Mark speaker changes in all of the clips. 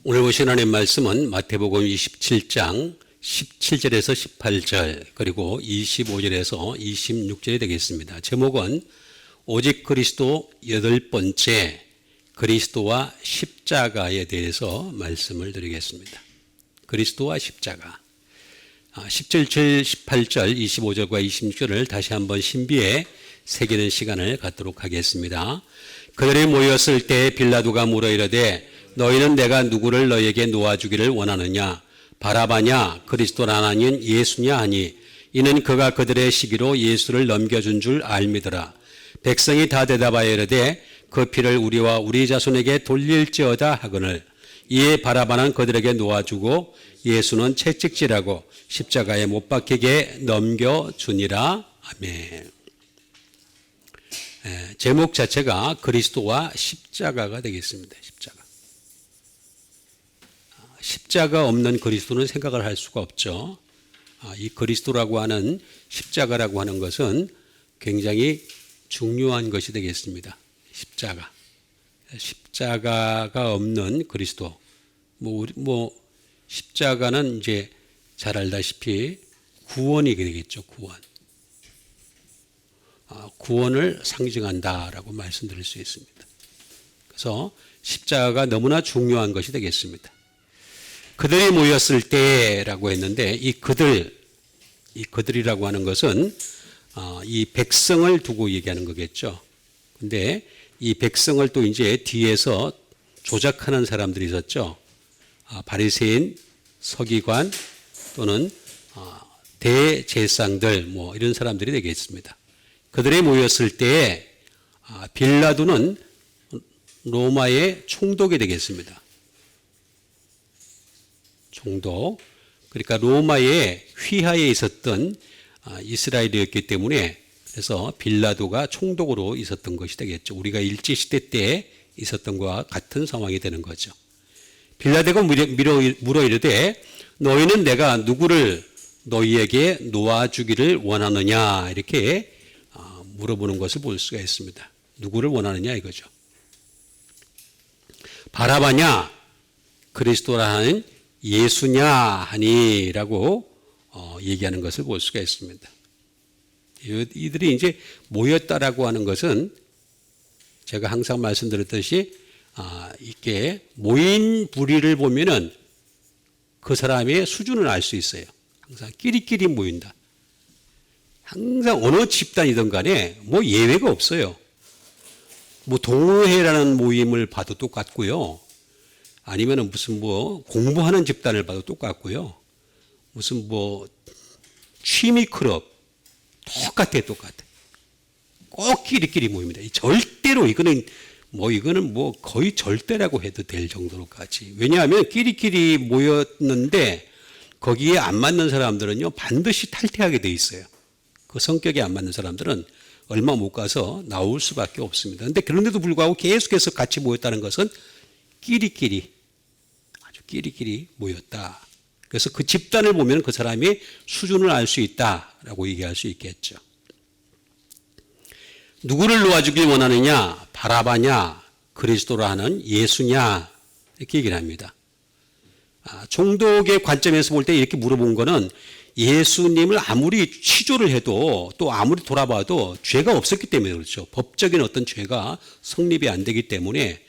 Speaker 1: 오늘 보신 하나님의 말씀은 마태복음 27장 17절에서 18절 그리고 25절에서 26절이 되겠습니다. 제목은 오직 그리스도 8번째 그리스도와 십자가에 대해서 말씀을 드리겠습니다. 그리스도와 십자가 17절, 18절, 25절과 26절을 다시 한번 신비에 새기는 시간을 갖도록 하겠습니다. 그들이 모였을 때 빌라도가 물어 이르되 너희는 내가 누구를 너희에게 놓아주기를 원하느냐? 바라바냐? 그리스도라 하나님 예수냐 하니 이는 그가 그들의 시기로 예수를 넘겨준 줄 알미더라. 백성이 다 대답하여 이르되 그 피를 우리와 우리 자손에게 돌릴지어다 하거늘 이에 바라바는 그들에게 놓아주고 예수는 채찍질하고 십자가에 못 박히게 넘겨주니라. 아멘. 제목 자체가 그리스도와 십자가가 되겠습니다. 십자가 없는 그리스도는 생각을 할 수가 없죠. 이 그리스도라고 하는 십자가라고 하는 것은 굉장히 중요한 것이 되겠습니다. 십자가가 없는 그리스도. 십자가는 이제 잘 알다시피 구원이 되겠죠. 구원을 상징한다라고 말씀드릴 수 있습니다. 그래서 십자가가 너무나 중요한 것이 되겠습니다. 그들이 모였을 때라고 했는데 이 그들이라고 하는 것은 이 백성을 두고 얘기하는 거겠죠. 근데 이 백성을 또 이제 뒤에서 조작하는 사람들이 있었죠. 바리새인, 서기관 또는 대제사장들 이런 사람들이 되겠습니다. 그들이 모였을 때 빌라도는 로마의 총독이 되겠습니다. 총독. 그러니까 로마의 휘하에 있었던 이스라엘이었기 때문에 그래서 빌라도가 총독으로 있었던 것이 되겠죠. 우리가 일제시대 때 있었던 것과 같은 상황이 되는 거죠. 빌라도가 물어 이르되 너희는 내가 누구를 너희에게 놓아주기를 원하느냐 이렇게 물어보는 것을 볼 수가 있습니다. 누구를 원하느냐 이거죠. 바라바냐 그리스도라는 예수냐 하니라고 얘기하는 것을 볼 수가 있습니다. 이들이 이제 모였다라고 하는 것은 제가 항상 말씀드렸듯이 이렇게 모인 부리를 보면은 그 사람의 수준을 알 수 있어요. 항상 끼리끼리 모인다. 항상 어느 집단이든 간에 예외가 없어요. 동호회라는 모임을 봐도 똑같고요. 아니면은 무슨 공부하는 집단을 봐도 똑같고요. 무슨 취미 클럽 똑같아. 꼭 끼리끼리 모입니다. 절대로 이거는 거의 절대라고 해도 될 정도로까지. 왜냐하면 끼리끼리 모였는데 거기에 안 맞는 사람들은요 반드시 탈퇴하게 돼 있어요. 그 성격에 안 맞는 사람들은 얼마 못 가서 나올 수밖에 없습니다. 그런데 그런데도 불구하고 계속해서 같이 모였다는 것은 끼리끼리 모였다. 그래서 그 집단을 보면 그 사람의 수준을 알 수 있다라고 얘기할 수 있겠죠. 누구를 놓아주길 원하느냐? 바라바냐? 그리스도라 하는 예수냐? 이렇게 얘기를 합니다. 총독의 관점에서 볼 때 이렇게 물어본 거는 예수님을 아무리 취조를 해도 또 아무리 돌아봐도 죄가 없었기 때문에 그렇죠. 법적인 어떤 죄가 성립이 안 되기 때문에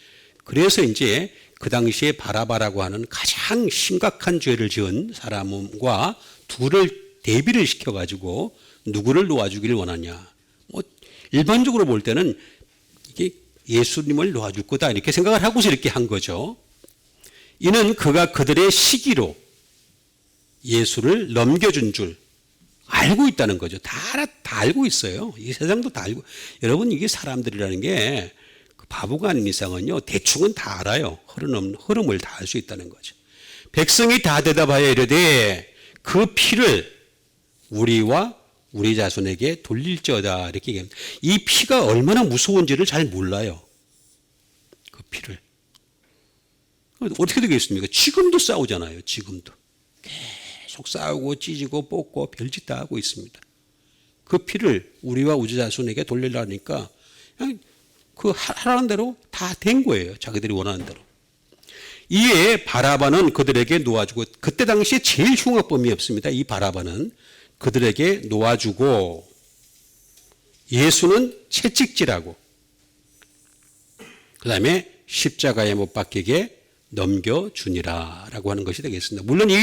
Speaker 1: 그래서 이제 그 당시에 바라바라고 하는 가장 심각한 죄를 지은 사람과 둘을 대비를 시켜가지고 누구를 놓아주기를 원하냐. 일반적으로 볼 때는 이게 예수님을 놓아줄 거다 이렇게 생각을 하고서 이렇게 한 거죠. 이는 그가 그들의 시기로 예수를 넘겨준 줄 알고 있다는 거죠. 다 알고 있어요. 이 세상도 다 알고. 여러분 이게 사람들이라는 게 바보가 아닌 이상은요 대충은 다 알아요. 흐름을 다 알 수 있다는 거죠. 백성이 다 대답하여 이르되 그 피를 우리와 우리 자손에게 돌릴지어다 이렇게 얘기합니다. 이 피가 얼마나 무서운지를 잘 몰라요. 그 피를. 어떻게 되겠습니까? 지금도 싸우잖아요. 지금도. 계속 싸우고 찢고 뽑고 별짓 다 하고 있습니다. 그 피를 우리와 우리 자손에게 돌리려니까 그냥 그 하라는 대로 다 된 거예요. 자기들이 원하는 대로. 이에 바라바는 그들에게 놓아주고, 그때 당시에 제일 흉악범이었습니다. 이 바라바는 그들에게 놓아주고, 예수는 채찍질하고, 그 다음에 십자가에 못 박히게 넘겨주니라 라고 하는 것이 되겠습니다. 물론 이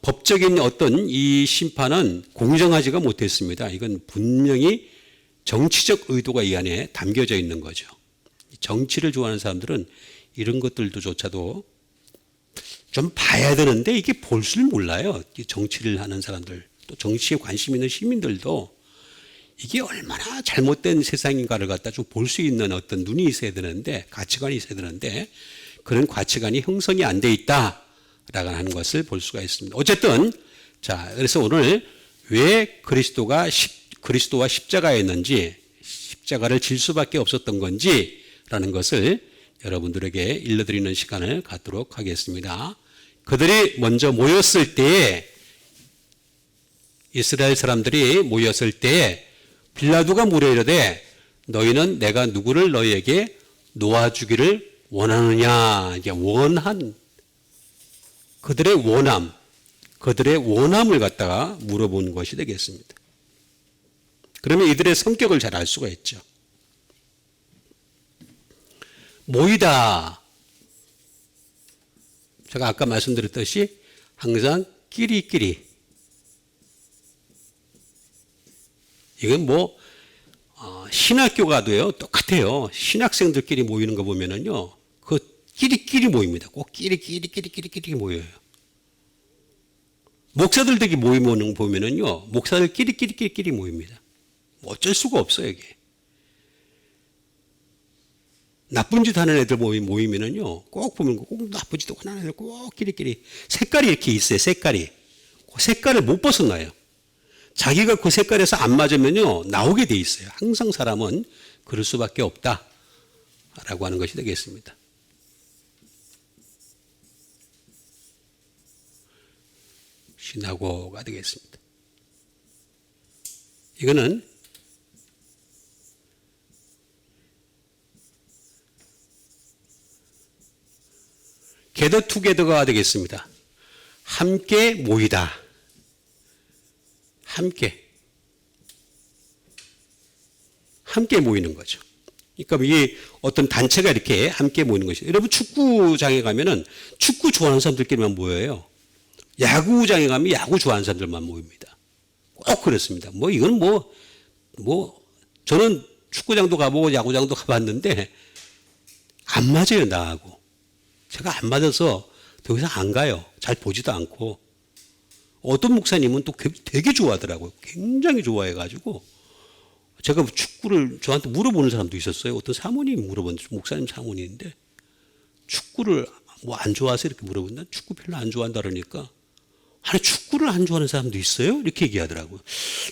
Speaker 1: 법적인 어떤 이 심판은 공정하지가 못했습니다. 이건 분명히 정치적 의도가 이 안에 담겨져 있는 거죠. 정치를 좋아하는 사람들은 이런 것들조차도 좀 봐야 되는데 이게 볼 줄 몰라요. 정치를 하는 사람들, 또 정치에 관심 있는 시민들도 이게 얼마나 잘못된 세상인가를 갖다 좀 볼 수 있는 어떤 눈이 있어야 되는데, 가치관이 있어야 되는데, 그런 가치관이 형성이 안 돼 있다라고 하는 것을 볼 수가 있습니다. 어쨌든, 자, 그래서 오늘 왜 그리스도와 십자가였는지, 십자가를 질 수밖에 없었던 건지라는 것을 여러분들에게 일러드리는 시간을 갖도록 하겠습니다. 그들이 먼저 모였을 때에, 이스라엘 사람들이 모였을 때에 빌라도가 물어 이르되 너희는 내가 누구를 너희에게 놓아주기를 원하느냐. 이게 원한, 그들의 원함을 갖다가 물어보는 것이 되겠습니다. 그러면 이들의 성격을 잘 알 수가 있죠. 모이다. 제가 아까 말씀드렸듯이 항상 끼리끼리. 이건 신학교 가도요, 똑같아요. 신학생들끼리 모이는 거 보면은요, 그 끼리끼리 모입니다. 꼭 끼리 모여요. 목사들끼리 모이는 보면은요, 목사들끼리 모입니다. 어쩔 수가 없어요, 이게. 나쁜 짓 하는 애들 모이면은요, 꼭 보면 꼭 나쁜 짓 하는 애들 꼭 끼리끼리. 색깔이 이렇게 있어요, 색깔이. 그 색깔을 못 벗어나요. 자기가 그 색깔에서 안 맞으면요, 나오게 돼 있어요. 항상 사람은 그럴 수밖에 없다라고 하는 것이 되겠습니다. 시나고가 되겠습니다. 이거는 게더 투게더가 되겠습니다. 함께 모이다. 함께 모이는 거죠. 그러니까 이게 어떤 단체가 이렇게 함께 모이는 것이죠. 여러분 축구장에 가면은 축구 좋아하는 사람들끼리만 모여요. 야구장에 가면 야구 좋아하는 사람들만 모입니다. 꼭 그렇습니다. 이건 저는 축구장도 가보고 야구장도 가봤는데 안 맞아요, 나하고. 제가 안 맞아서 더 이상 안 가요. 잘 보지도 않고. 어떤 목사님은 또 되게 좋아하더라고요. 굉장히 좋아해가지고 제가 축구를 저한테 물어보는 사람도 있었어요. 어떤 사모님이 목사님 사모님인데 축구를 안 좋아해서 이렇게 물어본다. 축구 별로 안 좋아한다 그러니까 아니 축구를 안 좋아하는 사람도 있어요? 이렇게 얘기하더라고요.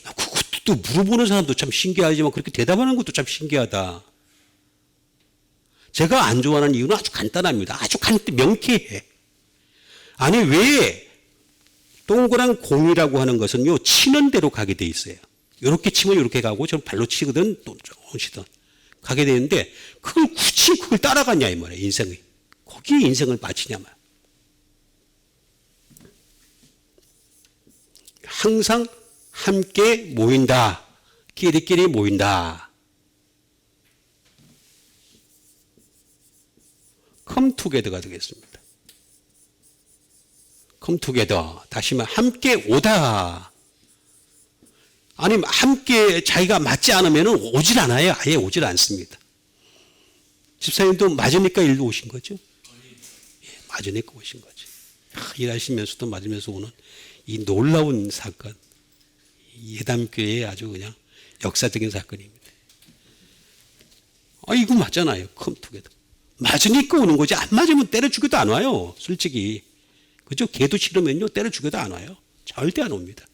Speaker 1: 그것도 또 물어보는 사람도 참 신기하지만 그렇게 대답하는 것도 참 신기하다. 제가 안 좋아하는 이유는 아주 간단합니다. 아주 명쾌해. 아니 왜 동그란 공이라고 하는 것은요, 치는 대로 가게 돼 있어요. 이렇게 치면 이렇게 가고, 저는 발로 치거든, 또 치든 가게 되는데, 굳이 그걸 따라가냐, 이 말이에요, 인생이. 거기에 인생을 바치냐, 말. 항상 함께 모인다. 끼리끼리 모인다. 컴투게더가 되겠습니다. 컴투게더. 다시 말해 함께 오다. 아니면 함께 자기가 맞지 않으면 오질 않아요. 아예 오질 않습니다. 집사님도 맞으니까 일로 오신 거죠? 예, 맞으니까 오신 거죠. 일하시면서도 맞으면서 오는 이 놀라운 사건. 예담교회의 아주 그냥 역사적인 사건입니다. 이거 맞잖아요. 컴투게더. 맞으니까 오는 거지. 안 맞으면 때려 죽여도 안 와요. 솔직히. 그죠? 개도 싫으면요, 때려 죽여도 안 와요. 절대 안 옵니다.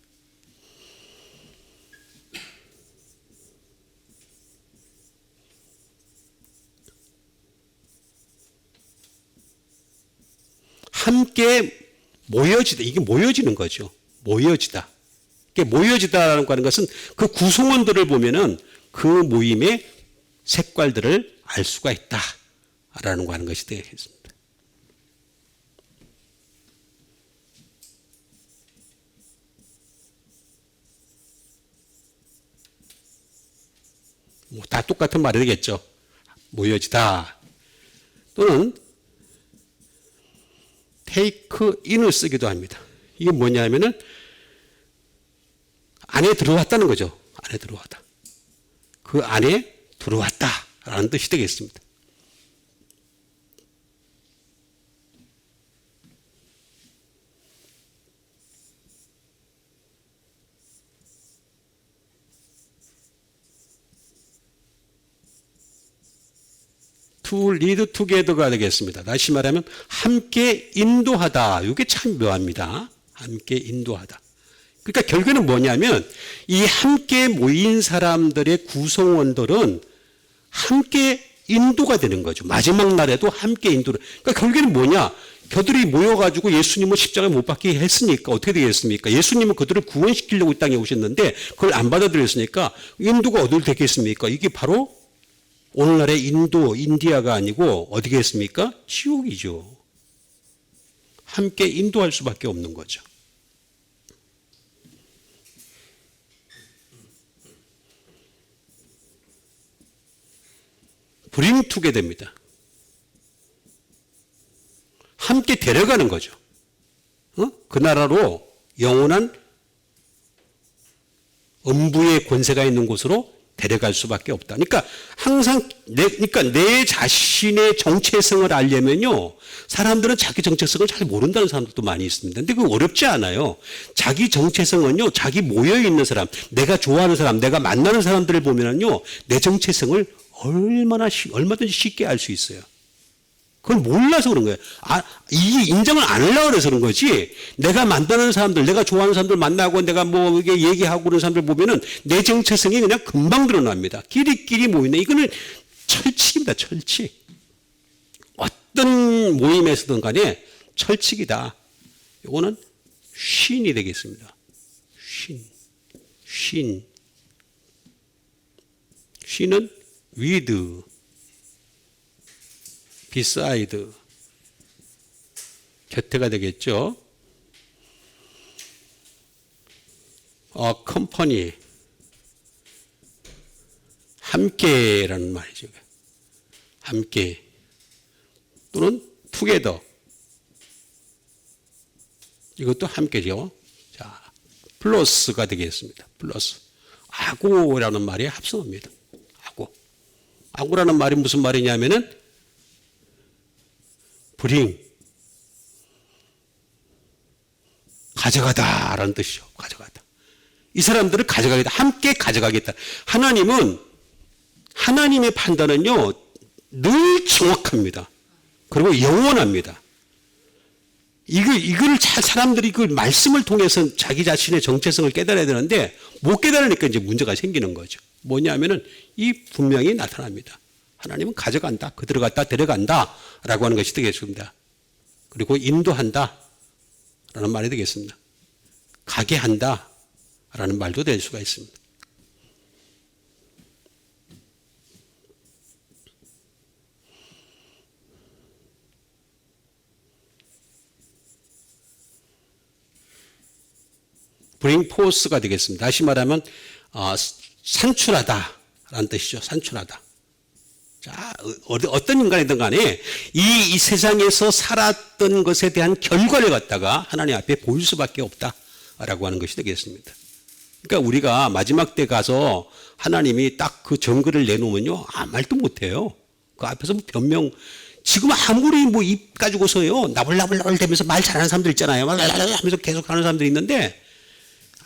Speaker 1: 함께 모여지다. 이게 모여지는 거죠. 모여지다. 이게 모여지다라는 것은 그 구성원들을 보면은 그 모임의 색깔들을 알 수가 있다라는 거 하는 것이 되겠습니다. 뭐 다 똑같은 말이 되겠죠. 모여지다. 또는 take in을 쓰기도 합니다. 이게 뭐냐면은 안에 들어왔다는 거죠. 안에 들어왔다. 그 안에 들어왔다라는 뜻이 되겠습니다. to lead together가 되겠습니다. 다시 말하면 함께 인도하다. 이게 참 묘합니다. 함께 인도하다. 그러니까 결국에는 뭐냐면 이 함께 모인 사람들의 구성원들은 함께 인도가 되는 거죠. 마지막 날에도 함께 인도를. 그러니까 결국에는 뭐냐? 그들이 모여가지고 예수님을 십자가에 못 박게 했으니까 어떻게 되겠습니까? 예수님은 그들을 구원시키려고 이 땅에 오셨는데 그걸 안 받아들였으니까 인도가 어디로 되겠습니까? 이게 바로 오늘날의 인디아가 아니고 어디겠습니까? 지옥이죠. 함께 인도할 수밖에 없는 거죠. bring together입니다. 함께 데려가는 거죠. 그 나라로 영원한 음부의 권세가 있는 곳으로 데려갈 수밖에 없다. 그러니까 항상 내 자신의 정체성을 알려면요, 사람들은 자기 정체성을 잘 모른다는 사람들도 많이 있습니다. 근데 그거 어렵지 않아요. 자기 정체성은요, 자기 모여 있는 사람, 내가 좋아하는 사람, 내가 만나는 사람들을 보면은요, 내 정체성을 얼마든지 쉽게 알 수 있어요. 그걸 몰라서 그런 거예요. 이게 인정을 안 하려고 그래서 그런 거지. 내가 만나는 사람들, 내가 좋아하는 사람들 만나고 내가 뭐 이게 얘기하고 그런 사람들 보면은 내 정체성이 그냥 금방 드러납니다. 끼리끼리 모이네. 이거는 철칙입니다. 철칙. 어떤 모임에서든 간에 철칙이다. 이거는 쉰이 되겠습니다. 쉰은 with, beside, 곁에가 되겠죠. company, 함께라는 말이죠. 함께 또는 together, 이것도 함께죠. 자, 플러스가 되겠습니다. 플러스. 아고라는 말이 합성어입니다. 아고라는 말이 무슨 말이냐면은 bring, 가져가다라는 뜻이죠. 가져가다. 이 사람들을 가져가겠다. 함께 가져가겠다. 하나님의 판단은요, 늘 정확합니다. 그리고 영원합니다. 이걸 잘 사람들이 그 말씀을 통해서 자기 자신의 정체성을 깨달아야 되는데 못 깨달으니까 이제 문제가 생기는 거죠. 뭐냐면은 이 분명히 나타납니다. 하나님은 가져간다, 그들을 갖다 데려간다 라고 하는 것이 되겠습니다. 그리고 인도한다 라는 말이 되겠습니다. 가게 한다 라는 말도 될 수가 있습니다. bring forth가 되겠습니다. 다시 말하면 산출하다 라는 뜻이죠. 산출하다. 자, 어떤 인간이든 간에 이 세상에서 살았던 것에 대한 결과를 갖다가 하나님 앞에 보일 수밖에 없다라고 하는 것이 되겠습니다. 그러니까 우리가 마지막 때 가서 하나님이 딱 그 증거를 내놓으면요, 아무 말도 못해요. 그 앞에서 뭐 변명, 지금 아무리 뭐 입 가지고서요, 나불나불나불 대면서 말 잘하는 사람들 있잖아요. 하면서 계속 하는 사람들이 있는데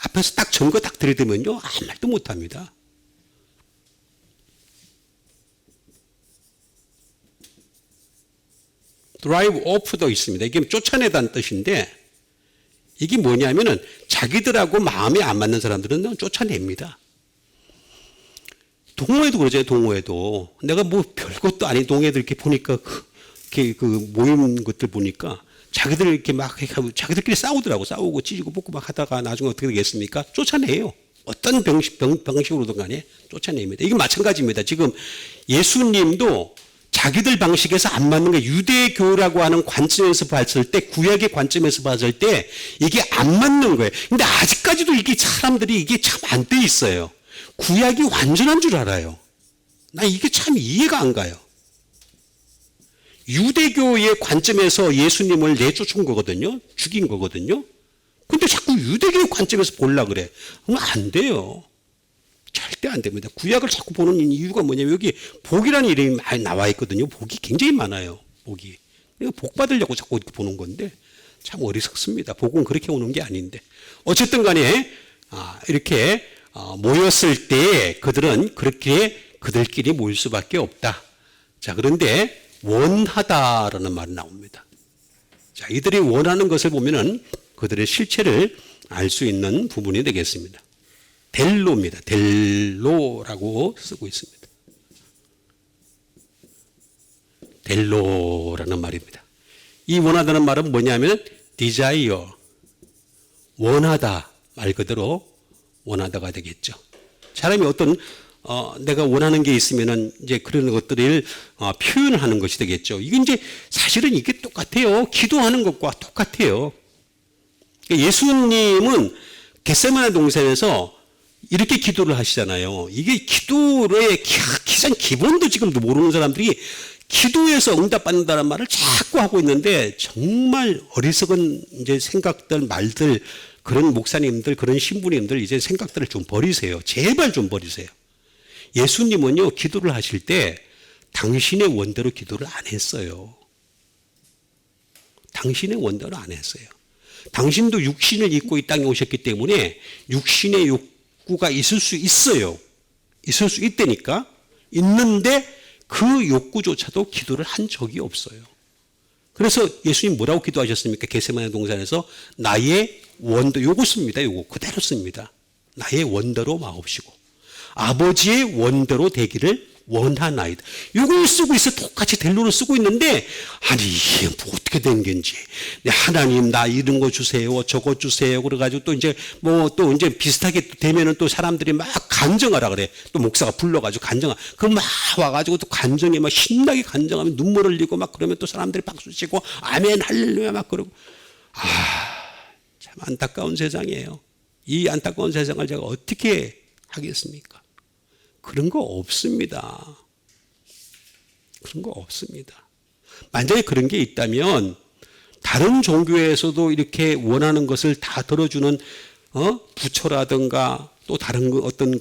Speaker 1: 앞에서 딱 증거 딱 들이대면요, 아무 말도 못합니다. drive off도 있습니다. 이게 쫓아내다는 뜻인데 이게 뭐냐면은 자기들하고 마음이 안 맞는 사람들은 쫓아냅니다. 동호회도 그러죠. 동호회도 내가 뭐 별것도 아닌 동호회들 이렇게 보니까 그 모임 것들 보니까 자기들 이렇게 막 자기들끼리 싸우고 찢고 뽑고 막 하다가 나중에 어떻게 되겠습니까? 쫓아내요. 어떤 방식으로든 간에 쫓아냅니다. 이게 마찬가지입니다. 지금 예수님도 자기들 방식에서 안 맞는 게 유대교라고 하는 관점에서 봤을 때, 구약의 관점에서 봤을 때 이게 안 맞는 거예요. 근데 아직까지도 이게 사람들이 이게 참 안 돼 있어요. 구약이 완전한 줄 알아요. 나 이게 참 이해가 안 가요. 유대교의 관점에서 예수님을 내쫓은 거거든요. 죽인 거거든요. 근데 자꾸 유대교의 관점에서 보려고 그래. 그러면 안 돼요. 절대 안 됩니다. 구약을 자꾸 보는 이유가 뭐냐면 여기 복이라는 이름이 많이 나와 있거든요. 복이 굉장히 많아요. 복이. 복 받으려고 자꾸 이렇게 보는 건데 참 어리석습니다. 복은 그렇게 오는 게 아닌데. 어쨌든 간에 이렇게 모였을 때 그들은 그렇게 그들끼리 모일 수밖에 없다. 자, 그런데 원하다라는 말이 나옵니다. 자, 이들이 원하는 것을 보면은 그들의 실체를 알 수 있는 부분이 되겠습니다. 델로입니다. 델로라고 쓰고 있습니다. 델로라는 말입니다. 이 원하다는 말은 뭐냐면 desire, 원하다 말 그대로 원하다가 되겠죠. 사람이 어떤 내가 원하는 게 있으면은 이제 그런 것들을 표현하는 것이 되겠죠. 이게 이제 사실은 이게 똑같아요. 기도하는 것과 똑같아요. 예수님은 겟세마네 동산에서 이렇게 기도를 하시잖아요. 이게 기도의 가장 기본도 지금도 모르는 사람들이 기도에서 응답받는다는 말을 자꾸 하고 있는데 정말 어리석은 이제 생각들, 말들, 그런 목사님들, 그런 신부님들 이제 생각들을 좀 버리세요. 제발 좀 버리세요. 예수님은요, 기도를 하실 때 당신의 원대로 기도를 안 했어요. 당신의 원대로 안 했어요. 당신도 육신을 입고 이 땅에 오셨기 때문에 육신의 욕구가 있을 수 있어요. 있을 수 있다니까. 있는데 그 욕구조차도 기도를 한 적이 없어요. 그래서 예수님 뭐라고 기도하셨습니까? 겟세마네 동산에서 나의 원대, 요거 씁니다. 요거 그대로 씁니다. 나의 원대로 마옵시고 아버지의 원대로 되기를 원하나이다. 요걸 쓰고 있어. 똑같이 델로를 쓰고 있는데 아니 이게 뭐 어떻게 된 건지 하나님 나 이런 거 주세요 저거 주세요 그래가지고 또 이제 뭐 또 이제 비슷하게 되면은 또 사람들이 막 간증하라 그래. 또 목사가 불러가지고 간증하 그럼 막 와가지고 또 간증에 막 신나게 간증하면 눈물 흘리고 막 그러면 또 사람들이 박수 치고 아멘 할렐루야 막 그러고 참 안타까운 세상이에요. 이 안타까운 세상을 제가 어떻게 하겠습니까? 그런 거 없습니다. 그런 거 없습니다. 만약에 그런 게 있다면 다른 종교에서도 이렇게 원하는 것을 다 들어주는 부처라든가 또 다른 어떤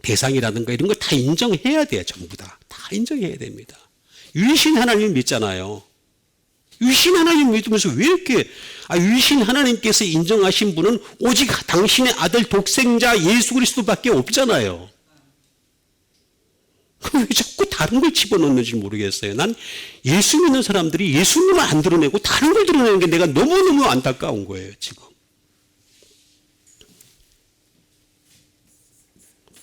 Speaker 1: 대상이라든가 이런 걸 다 인정해야 돼요. 전부 다 인정해야 됩니다. 유일신 하나님 믿잖아요. 유일신 하나님 믿으면서 왜 이렇게 유일신 하나님께서 인정하신 분은 오직 당신의 아들 독생자 예수 그리스도밖에 없잖아요. 왜 자꾸 다른 걸 집어넣는지 모르겠어요. 난 예수 믿는 사람들이 예수님을 안 드러내고 다른 걸 드러내는 게 내가 너무너무 안타까운 거예요. 지금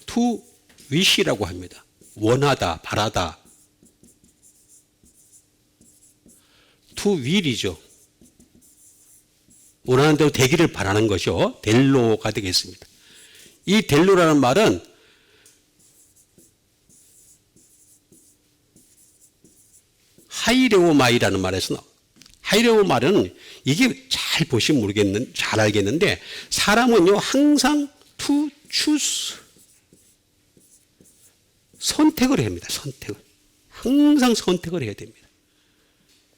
Speaker 1: to wish라고 합니다. 원하다, 바라다. to will이죠. 원하는 대로 되기를 바라는 것이요. 델로가 되겠습니다. 이 델로라는 말은 하이레오마이라는 말에서 하이레오말은 이게 잘 보시면 잘 알겠는데 사람은요 항상 to choose 선택을 해야 합니다. 선택을 항상 선택을 해야 됩니다.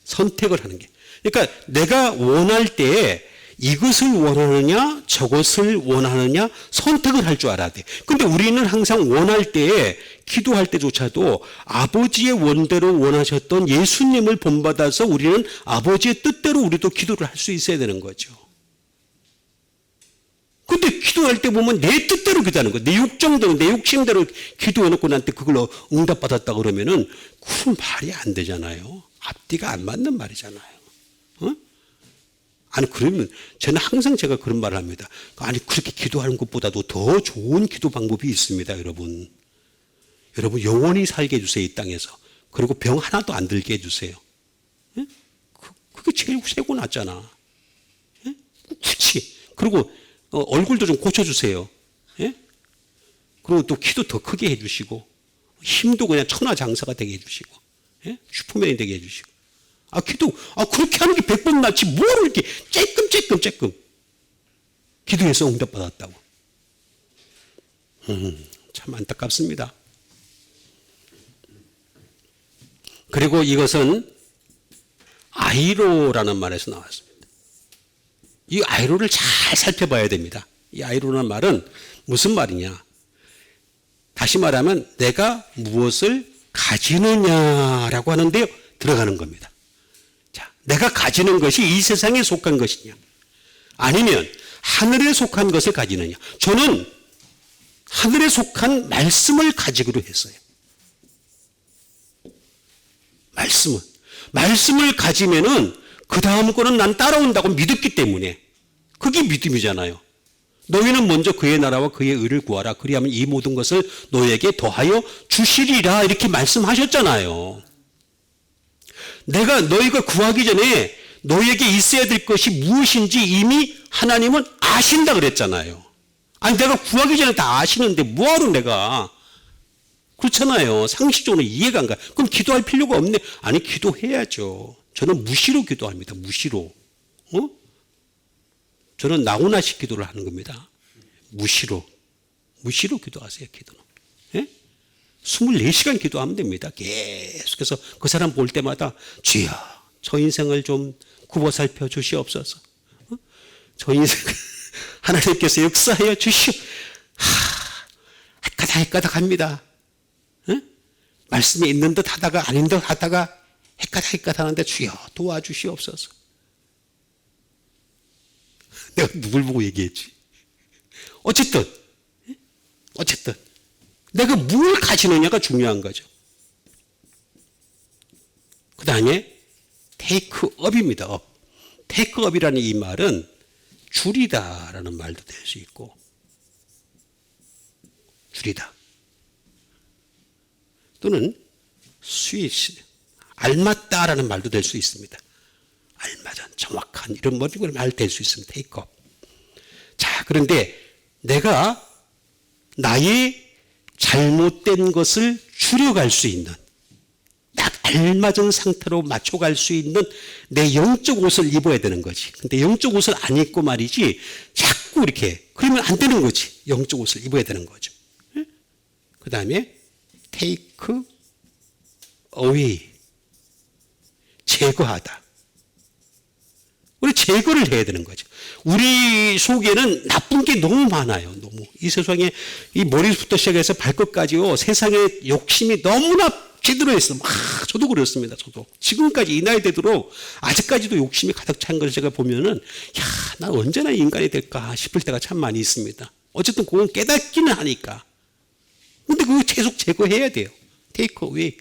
Speaker 1: 선택을 하는 게 그러니까 내가 원할 때 이것을 원하느냐 저것을 원하느냐 선택을 할 줄 알아야 돼. 근데 우리는 항상 원할 때 기도할 때조차도 아버지의 원대로 원하셨던 예수님을 본받아서 우리는 아버지의 뜻대로 우리도 기도를 할 수 있어야 되는 거죠. 근데 기도할 때 보면 내 뜻대로 기도하는 거야. 내 욕정대로 내 욕심대로 기도해놓고 나한테 그걸로 응답받았다 그러면은 그건 말이 안 되잖아요. 앞뒤가 안 맞는 말이잖아요. 아니 그러면 저는 항상 제가 그런 말을 합니다. 아니 그렇게 기도하는 것보다도 더 좋은 기도 방법이 있습니다. 여러분 영원히 살게 해주세요. 이 땅에서. 그리고 병 하나도 안 들게 해주세요. 그게 제일 세고 낫잖아. 굳이. 그리고 얼굴도 좀 고쳐주세요. 그리고 또 키도 더 크게 해주시고 힘도 그냥 천하장사가 되게 해주시고 슈퍼맨이 되게 해주시고 기도, 그렇게 하는 게 100번 낫지, 뭘 이렇게 쬐끔 기도해서 응답받았다고. 참 안타깝습니다. 그리고 이것은 아이로라는 말에서 나왔습니다. 이 아이로를 잘 살펴봐야 됩니다. 이 아이로라는 말은 무슨 말이냐? 다시 말하면 내가 무엇을 가지느냐라고 하는데 들어가는 겁니다. 자, 내가 가지는 것이 이 세상에 속한 것이냐? 아니면 하늘에 속한 것을 가지느냐? 저는 하늘에 속한 말씀을 가지기로 했어요. 말씀을 가지면은 그 다음 거는 난 따라온다고 믿었기 때문에 그게 믿음이잖아요. 너희는 먼저 그의 나라와 그의 의를 구하라. 그리하면 이 모든 것을 너희에게 더하여 주시리라. 이렇게 말씀하셨잖아요. 너희가 구하기 전에 너희에게 있어야 될 것이 무엇인지 이미 하나님은 아신다 그랬잖아요. 아니 내가 구하기 전에 다 아시는데 뭐하러 내가 그렇잖아요. 상식적으로 이해가 안 가. 그럼 기도할 필요가 없네. 아니 기도해야죠. 저는 무시로 기도합니다. 무시로. 저는 나훈아식 기도를 하는 겁니다. 무시로 기도하세요. 기도는. 예? 24시간 기도하면 됩니다. 계속해서 그 사람 볼 때마다 주여 저 인생을 좀 굽어 살펴 주시옵소서. 저 인생 하나님께서 역사하여 주시오. 헷가닥 합니다. 말씀이 있는 듯 하다가 아닌 듯 하다가 헷가닥 하는데 주여 도와주시옵소서. 내가 누굴 보고 얘기했지? 어쨌든 내가 뭘 가지느냐가 중요한 거죠. 그 다음에 테이크업입니다. 테이크업이라는 이 말은 줄이다라는 말도 될 수 있고 줄이다 또는 스위치 알맞다라는 말도 될 수 있습니다. 알맞은 정확한 이런 말 될 수 있습니다. 테이크업. 자, 그런데 내가 나의 잘못된 것을 줄여갈 수 있는 딱 알맞은 상태로 맞춰갈 수 있는 내 영적 옷을 입어야 되는 거지. 근데 영적 옷을 안 입고 말이지 자꾸 이렇게 그러면 안 되는 거지. 영적 옷을 입어야 되는 거죠. 그 다음에 take away 제거하다. 우리 제거를 해야 되는 거죠. 우리 속에는 나쁜 게 너무 많아요. 너무 이 세상에 이 머리부터 시작해서 발끝까지요. 세상에 욕심이 너무나 제대로 있어. 저도 그렇습니다. 저도 지금까지 이 나이 되도록 아직까지도 욕심이 가득 찬 걸 제가 보면은 난 언제나 인간이 될까 싶을 때가 참 많이 있습니다. 어쨌든 그건 깨닫기는 하니까. 근데 그거 계속 제거해야 돼요. 테이크 어웨이.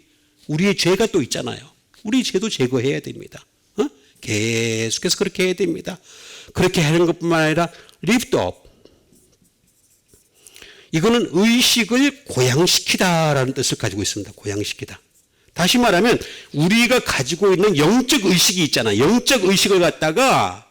Speaker 1: 우리의 죄가 또 있잖아요. 우리 죄도 제거해야 됩니다. 계속해서 그렇게 해야 됩니다. 그렇게 하는 것뿐만 아니라 lift up. 이거는 의식을 고양시키다라는 뜻을 가지고 있습니다. 고양시키다. 다시 말하면 우리가 가지고 있는 영적 의식이 있잖아요. 영적 의식을 갖다가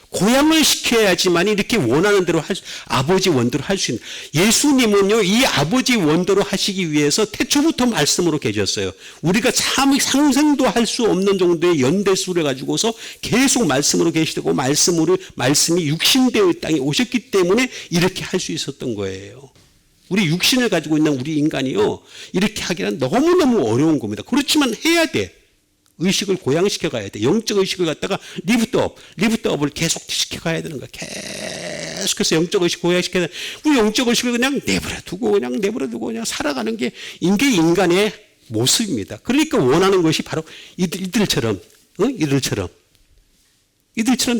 Speaker 1: 고양을 시켜야지만 이렇게 원하는 대로 아버지 원대로 할 수 있는. 예수님은요, 이 아버지 원대로 하시기 위해서 태초부터 말씀으로 계셨어요. 우리가 참 상상도 할 수 없는 정도의 연대수를 가지고서 계속 말씀으로 계시고 말씀이 육신되어 이 땅에 오셨기 때문에 이렇게 할 수 있었던 거예요. 우리 육신을 가지고 있는 우리 인간이요, 이렇게 하기는 너무너무 어려운 겁니다. 그렇지만 해야 돼. 의식을 고양시켜 가야 돼. 영적 의식을 갖다가 리프트업을 계속 시켜 가야 되는 거야. 계속해서 영적 의식 고양시켜야 돼. 우리 영적 의식을 그냥 내버려두고 그냥 살아가는 게 인간의 모습입니다. 그러니까 원하는 것이 바로 이들처럼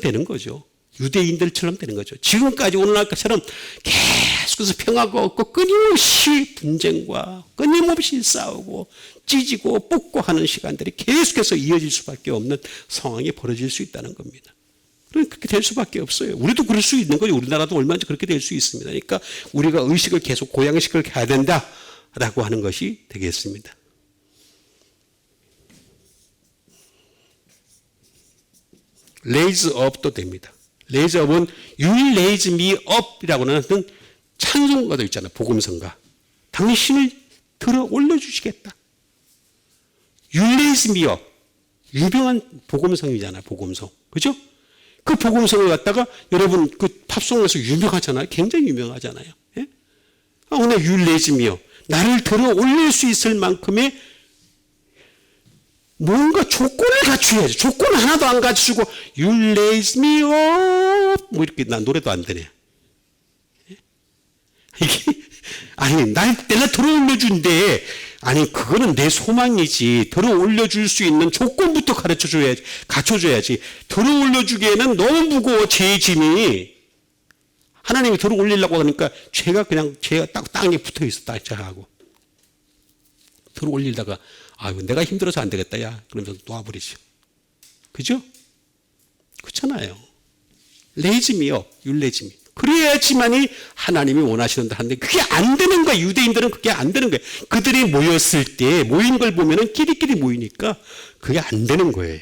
Speaker 1: 되는 거죠. 유대인들처럼 되는 거죠. 지금까지 오늘날처럼 계속해서 평화가 없고 끊임없이 분쟁과 끊임없이 싸우고 찢고 뽑고 하는 시간들이 계속해서 이어질 수밖에 없는 상황이 벌어질 수 있다는 겁니다. 그렇게 될 수밖에 없어요. 우리도 그럴 수 있는 거죠. 우리나라도 얼마든지 그렇게 될 수 있습니다. 그러니까 우리가 의식을 계속 고양시켜 가야 된다라고 하는 것이 되겠습니다. raise up도 됩니다. raise up은 you will raise me up이라고 하는 찬송가도 있잖아요. 복음성가. 당신을 들어 올려주시겠다. You will raise me up. 유명한 복음성이잖아요. 복음성. 그죠? 그 복음성을 갖다가 여러분 그 팝송에서 유명하잖아요. 굉장히 유명하잖아요. 예? 오늘 you will raise me up. 나를 들어 올릴 수 있을 만큼의 뭔가 조건을 갖춰야지. 조건 하나도 안 갖추고 You raise me up 뭐 이렇게 난 노래도 안 되네. 이게 아니 내가 들어올려준대. 아니 그거는 내 소망이지. 들어올려줄 수 있는 조건부터 갖춰줘야지. 들어올려주기에는 너무 무거워 죄의 짐이. 하나님이 들어올리려고 하니까 죄가 딱 땅에 붙어있어. 딱하고 들어올리다가 아유 내가 힘들어서 안 되겠다 야 그러면서 놓아버리죠. 그죠? 그렇잖아요. 레이즈미요. 율레즈미. 그래야지만이 하나님이 원하시는 데 하는데 그게 안 되는 거야. 유대인들은 그게 안 되는 거야. 그들이 모였을 때 모인 걸 보면은 끼리끼리 모이니까 그게 안 되는 거예요.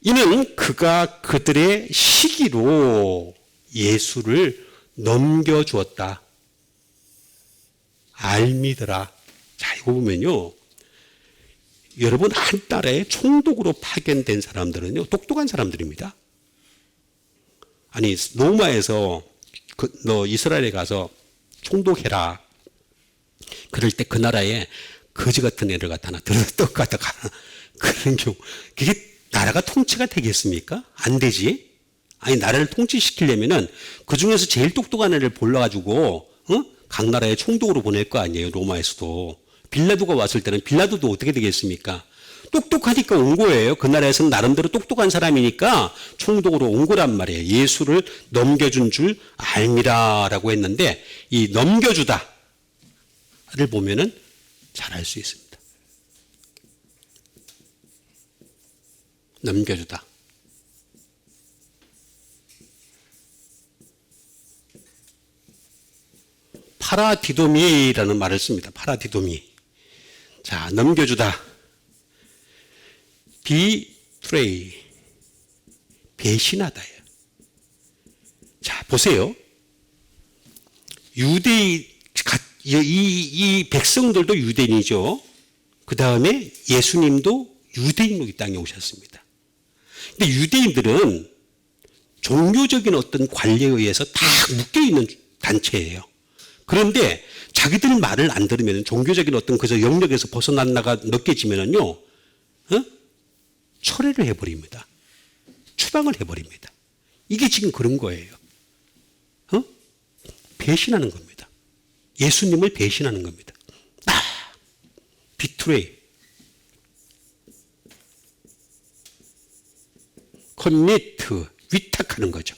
Speaker 1: 이는 그가 그들의 시기로 예수를 넘겨주었다. 알미더라. 자, 이거 보면요. 여러분, 한 나라에 총독으로 파견된 사람들은요, 똑똑한 사람들입니다. 아니, 로마에서 너 이스라엘에 가서 총독해라. 그럴 때 그 나라에 거지 같은 애를 갖다 떡 갖다가 그런 경우. 그게 나라가 통치가 되겠습니까? 안 되지. 아니, 나라를 통치시키려면은 그 중에서 제일 똑똑한 애를 골라가지고, 각 나라의 총독으로 보낼 거 아니에요, 로마에서도. 빌라도가 왔을 때는 빌라도도 어떻게 되겠습니까? 똑똑하니까 온 거예요. 그 나라에서는 나름대로 똑똑한 사람이니까 총독으로 온 거란 말이에요. 예수를 넘겨준 줄 알미라라고 했는데 이 넘겨주다를 보면은 잘 알 수 있습니다. 넘겨주다. 파라디도미라는 말을 씁니다. 파라디도미. 자, 넘겨주다. betray. 배신하다예요. 자, 보세요. 유대인, 이 백성들도 유대인이죠. 그 다음에 예수님도 유대인으로 이 땅에 오셨습니다. 근데 유대인들은 종교적인 어떤 관례에 의해서 다 묶여있는 단체예요. 그런데 자기들 말을 안 들으면 종교적인 어떤 그 영역에서 벗어나가 느껴지면은요, 철회를 해버립니다. 추방을 해버립니다. 이게 지금 그런 거예요. 배신하는 겁니다. 예수님을 배신하는 겁니다. 비트레이. 커미트. 위탁하는 거죠.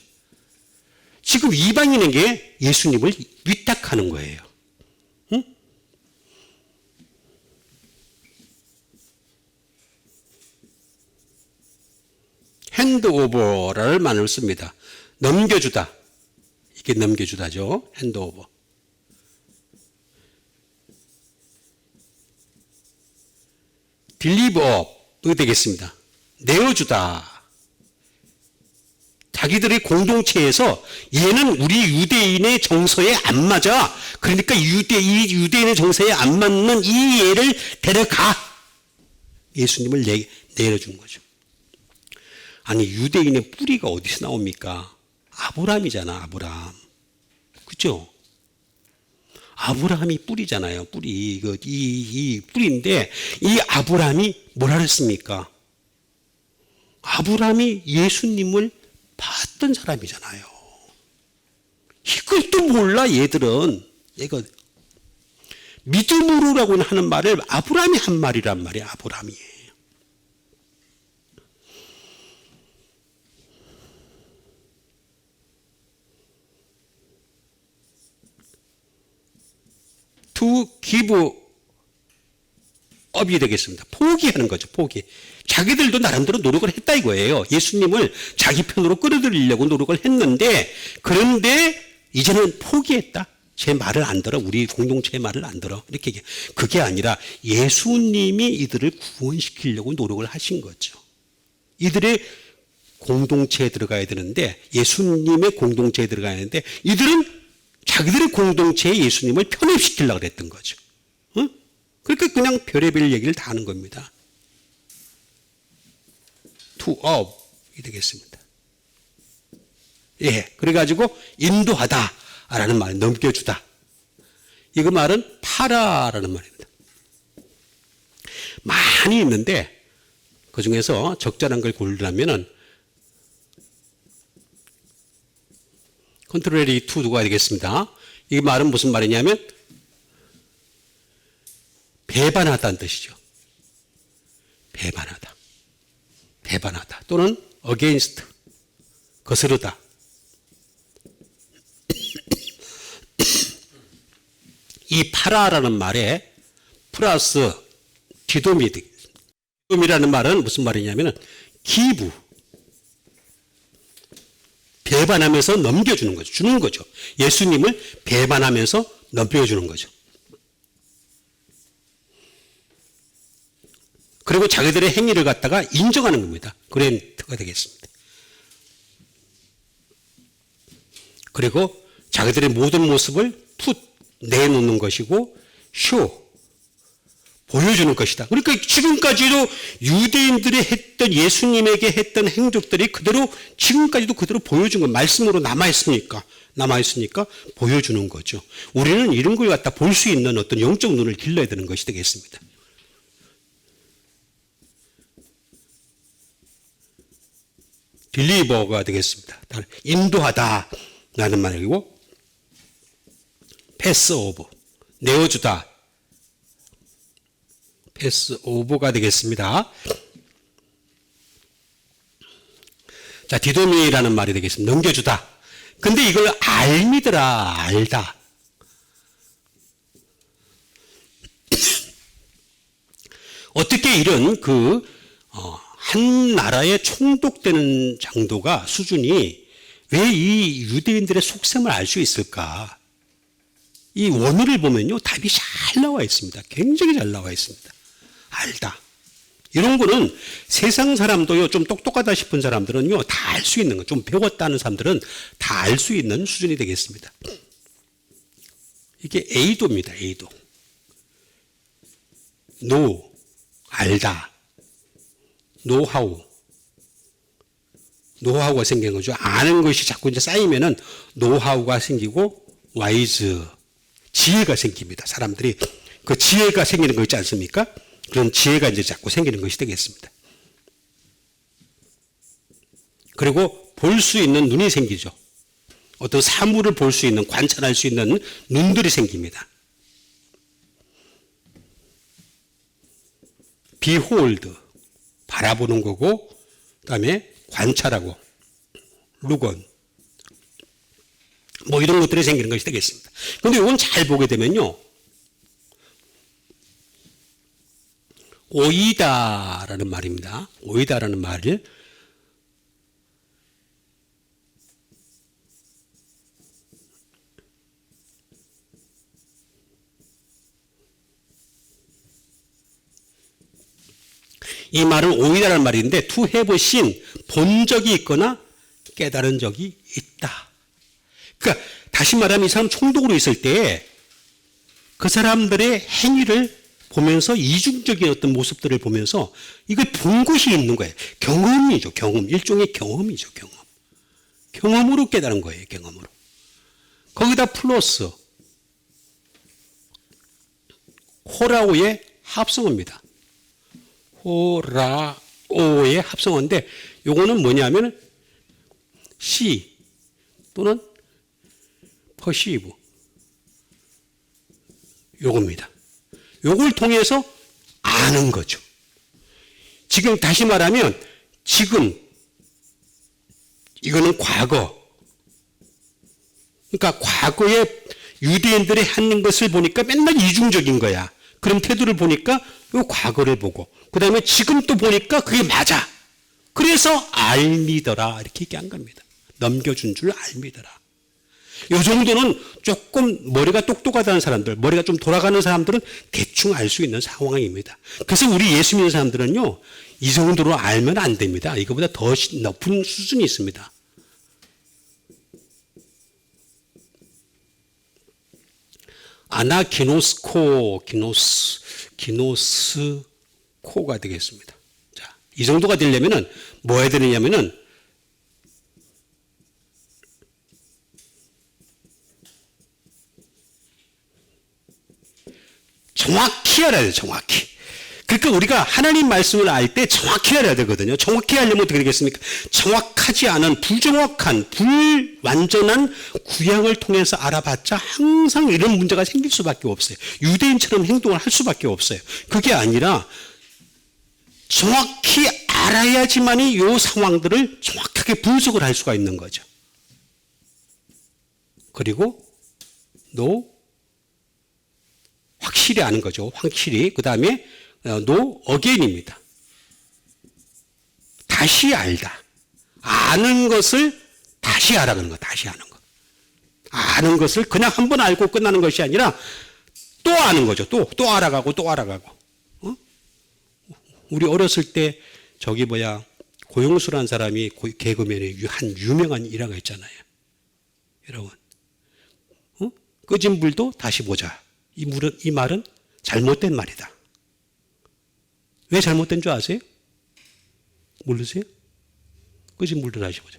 Speaker 1: 지금 이방인에게 예수님을 위탁하는 거예요. 응? 핸드오버라는 말을 씁니다. 넘겨주다. 이게 넘겨주다죠. 핸드오버. 딜리버업이 되겠습니다. 내어주다. 자기들의 공동체에서 얘는 우리 유대인의 정서에 안 맞아. 그러니까 이 유대인의 정서에 안 맞는 이 애를 데려가. 예수님을 내려준 거죠. 아니, 유대인의 뿌리가 어디서 나옵니까? 아브라함이잖아, 아브라함. 그죠? 아브라함이 뿌리잖아요, 뿌리. 이 뿌리인데, 이 아브라함이 뭐라 그랬습니까? 아브라함이 예수님을 봤던 사람이잖아요. 이것도 몰라, 얘들은. 얘가 믿음으로라고 하는 말을 아브라함이 한 말이란 말이야, 아브라함이. to give up이 되겠습니다. 포기하는 거죠, 포기. 자기들도 나름대로 노력을 했다 이거예요. 예수님을 자기 편으로 끌어들이려고 노력을 했는데, 그런데 이제는 포기했다. 제 말을 안 들어. 우리 공동체의 말을 안 들어. 이렇게 얘기해. 그게 아니라 예수님이 이들을 구원시키려고 노력을 하신 거죠. 이들의 공동체에 들어가야 되는데, 예수님의 공동체에 들어가야 되는데, 이들은 자기들의 공동체에 예수님을 편입시키려고 그랬던 거죠. 그러니까 그냥 별의별 얘기를 다 하는 겁니다. to up이 되겠습니다. 예, 그래가지고 인도하다라는 말, 넘겨주다. 이거 말은 파라라는 말입니다. 많이 있는데 그 중에서 적절한 걸 고르려면은 컨트롤이 투가 되겠습니다. 이 말은 무슨 말이냐면 배반하다는 뜻이죠. 배반하다. 배반하다. 또는 against. 거스르다. 이 파라라는 말에 플러스 디도미. 디도미라는 말은 무슨 말이냐면 기부. 배반하면서 넘겨주는 거죠. 주는 거죠. 예수님을 배반하면서 넘겨주는 거죠. 그리고 자기들의 행위를 갖다가 인정하는 겁니다. 그랜트가 되겠습니다. 그리고 자기들의 모든 모습을 내놓는 것이고 보여주는 것이다. 그러니까 지금까지도 유대인들이 했던 예수님에게 했던 행적들이 그대로 지금까지도 그대로 보여준 거 말씀으로 남아있으니까 보여주는 거죠. 우리는 이런 걸 갖다 볼 수 있는 어떤 영적 눈을 길러야 되는 것이 되겠습니다. 딜리버가 되겠습니다. 인도하다라는 말이고 패스 오브 내어주다. 패스 오버가 되겠습니다. 자, 디도미라는 말이 되겠습니다. 넘겨주다. 근데 이걸 알미더라, 알다. 어떻게 이런 한 나라에 총독되는 정도가 수준이 왜 이 유대인들의 속셈을 알 수 있을까? 이 원리를 보면요, 답이 잘 나와 있습니다. 굉장히 잘 나와 있습니다. 알다. 이런 거는 세상 사람도요, 좀 똑똑하다 싶은 사람들은요, 다 알 수 있는 거, 좀 배웠다는 사람들은 다 알 수 있는 수준이 되겠습니다. 이게 A도입니다, A도. 알다. 노하우가 생기는 거죠. 아는 것이 자꾸 이제 쌓이면은 노하우가 생기고, 와이즈. 지혜가 생깁니다. 사람들이. 그 지혜가 생기는 거 있지 않습니까? 그런 지혜가 이제 자꾸 생기는 것이 되겠습니다. 그리고 볼 수 있는 눈이 생기죠. 어떤 사물을 볼 수 있는, 관찰할 수 있는 눈들이 생깁니다. behold, 바라보는 거고, 그 다음에 관찰하고, 루건, 뭐 이런 것들이 생기는 것이 되겠습니다. 그런데 이건 잘 보게 되면요, 오이다라는 말입니다. 오이다라는 말을 이 말은 오이다라는 말인데 to have seen, 본 적이 있거나 깨달은 적이 있다. 그러니까 다시 말하면 이 사람 총독으로 있을 때 그 사람들의 행위를 보면서 이중적인 어떤 모습들을 보면서 이걸 본 것이 있는 거예요. 경험이죠. 경험. 일종의 경험이죠. 경험으로 깨달은 거예요. 경험으로. 거기다 플러스 호라오의 합성어입니다. 호라오의 합성어인데 요거는 뭐냐면 시 또는 퍼시브 요겁니다. 요걸 통해서 아는 거죠. 지금 다시 말하면 지금 이거는 과거. 그러니까 과거에 유대인들이 하는 것을 보니까 맨날 이중적인 거야. 그런 태도를 보니까 요 과거를 보고 그 다음에 지금 또 보니까 그게 맞아. 그래서 알미더라 이렇게 얘기한 겁니다. 넘겨준 줄 알미더라. 요 정도는 조금 머리가 똑똑하다는 사람들, 머리가 좀 돌아가는 사람들은 대충 알 수 있는 상황입니다. 그래서 우리 예수 믿는 사람들은요, 이 정도로 알면 안 됩니다. 이거보다 더 높은 수준이 있습니다. 기노스코가 되겠습니다. 자, 이 정도가 되려면은 뭐 해야 되느냐면은 정확히 알아야 돼요. 정확히. 그러니까 우리가 하나님 말씀을 알 때 정확히 알아야 되거든요. 정확히 알려면 어떻게 되겠습니까? 정확하지 않은 부정확한 불완전한 구약을 통해서 알아봤자 항상 이런 문제가 생길 수밖에 없어요. 유대인처럼 행동을 할 수밖에 없어요. 그게 아니라 정확히 알아야지만이 이 상황들을 정확하게 분석을 할 수가 있는 거죠. 그리고 확실히 아는 거죠. 확실히. 그 다음에 no again입니다. 다시 알다. 아는 것을 다시 알아가는 거. 다시 아는 거. 아는 것을 그냥 한 번 알고 끝나는 것이 아니라 또 아는 거죠. 또 알아가고 또 알아가고. 어? 우리 어렸을 때 고영수라는 사람이 개그맨의 한 유명한 일화가 있잖아요. 여러분. 꺼진 불도 다시 보자. 이 말은 잘못된 말이다. 왜 잘못된 줄 아세요? 모르세요? 꺼진 불도 다시 보자.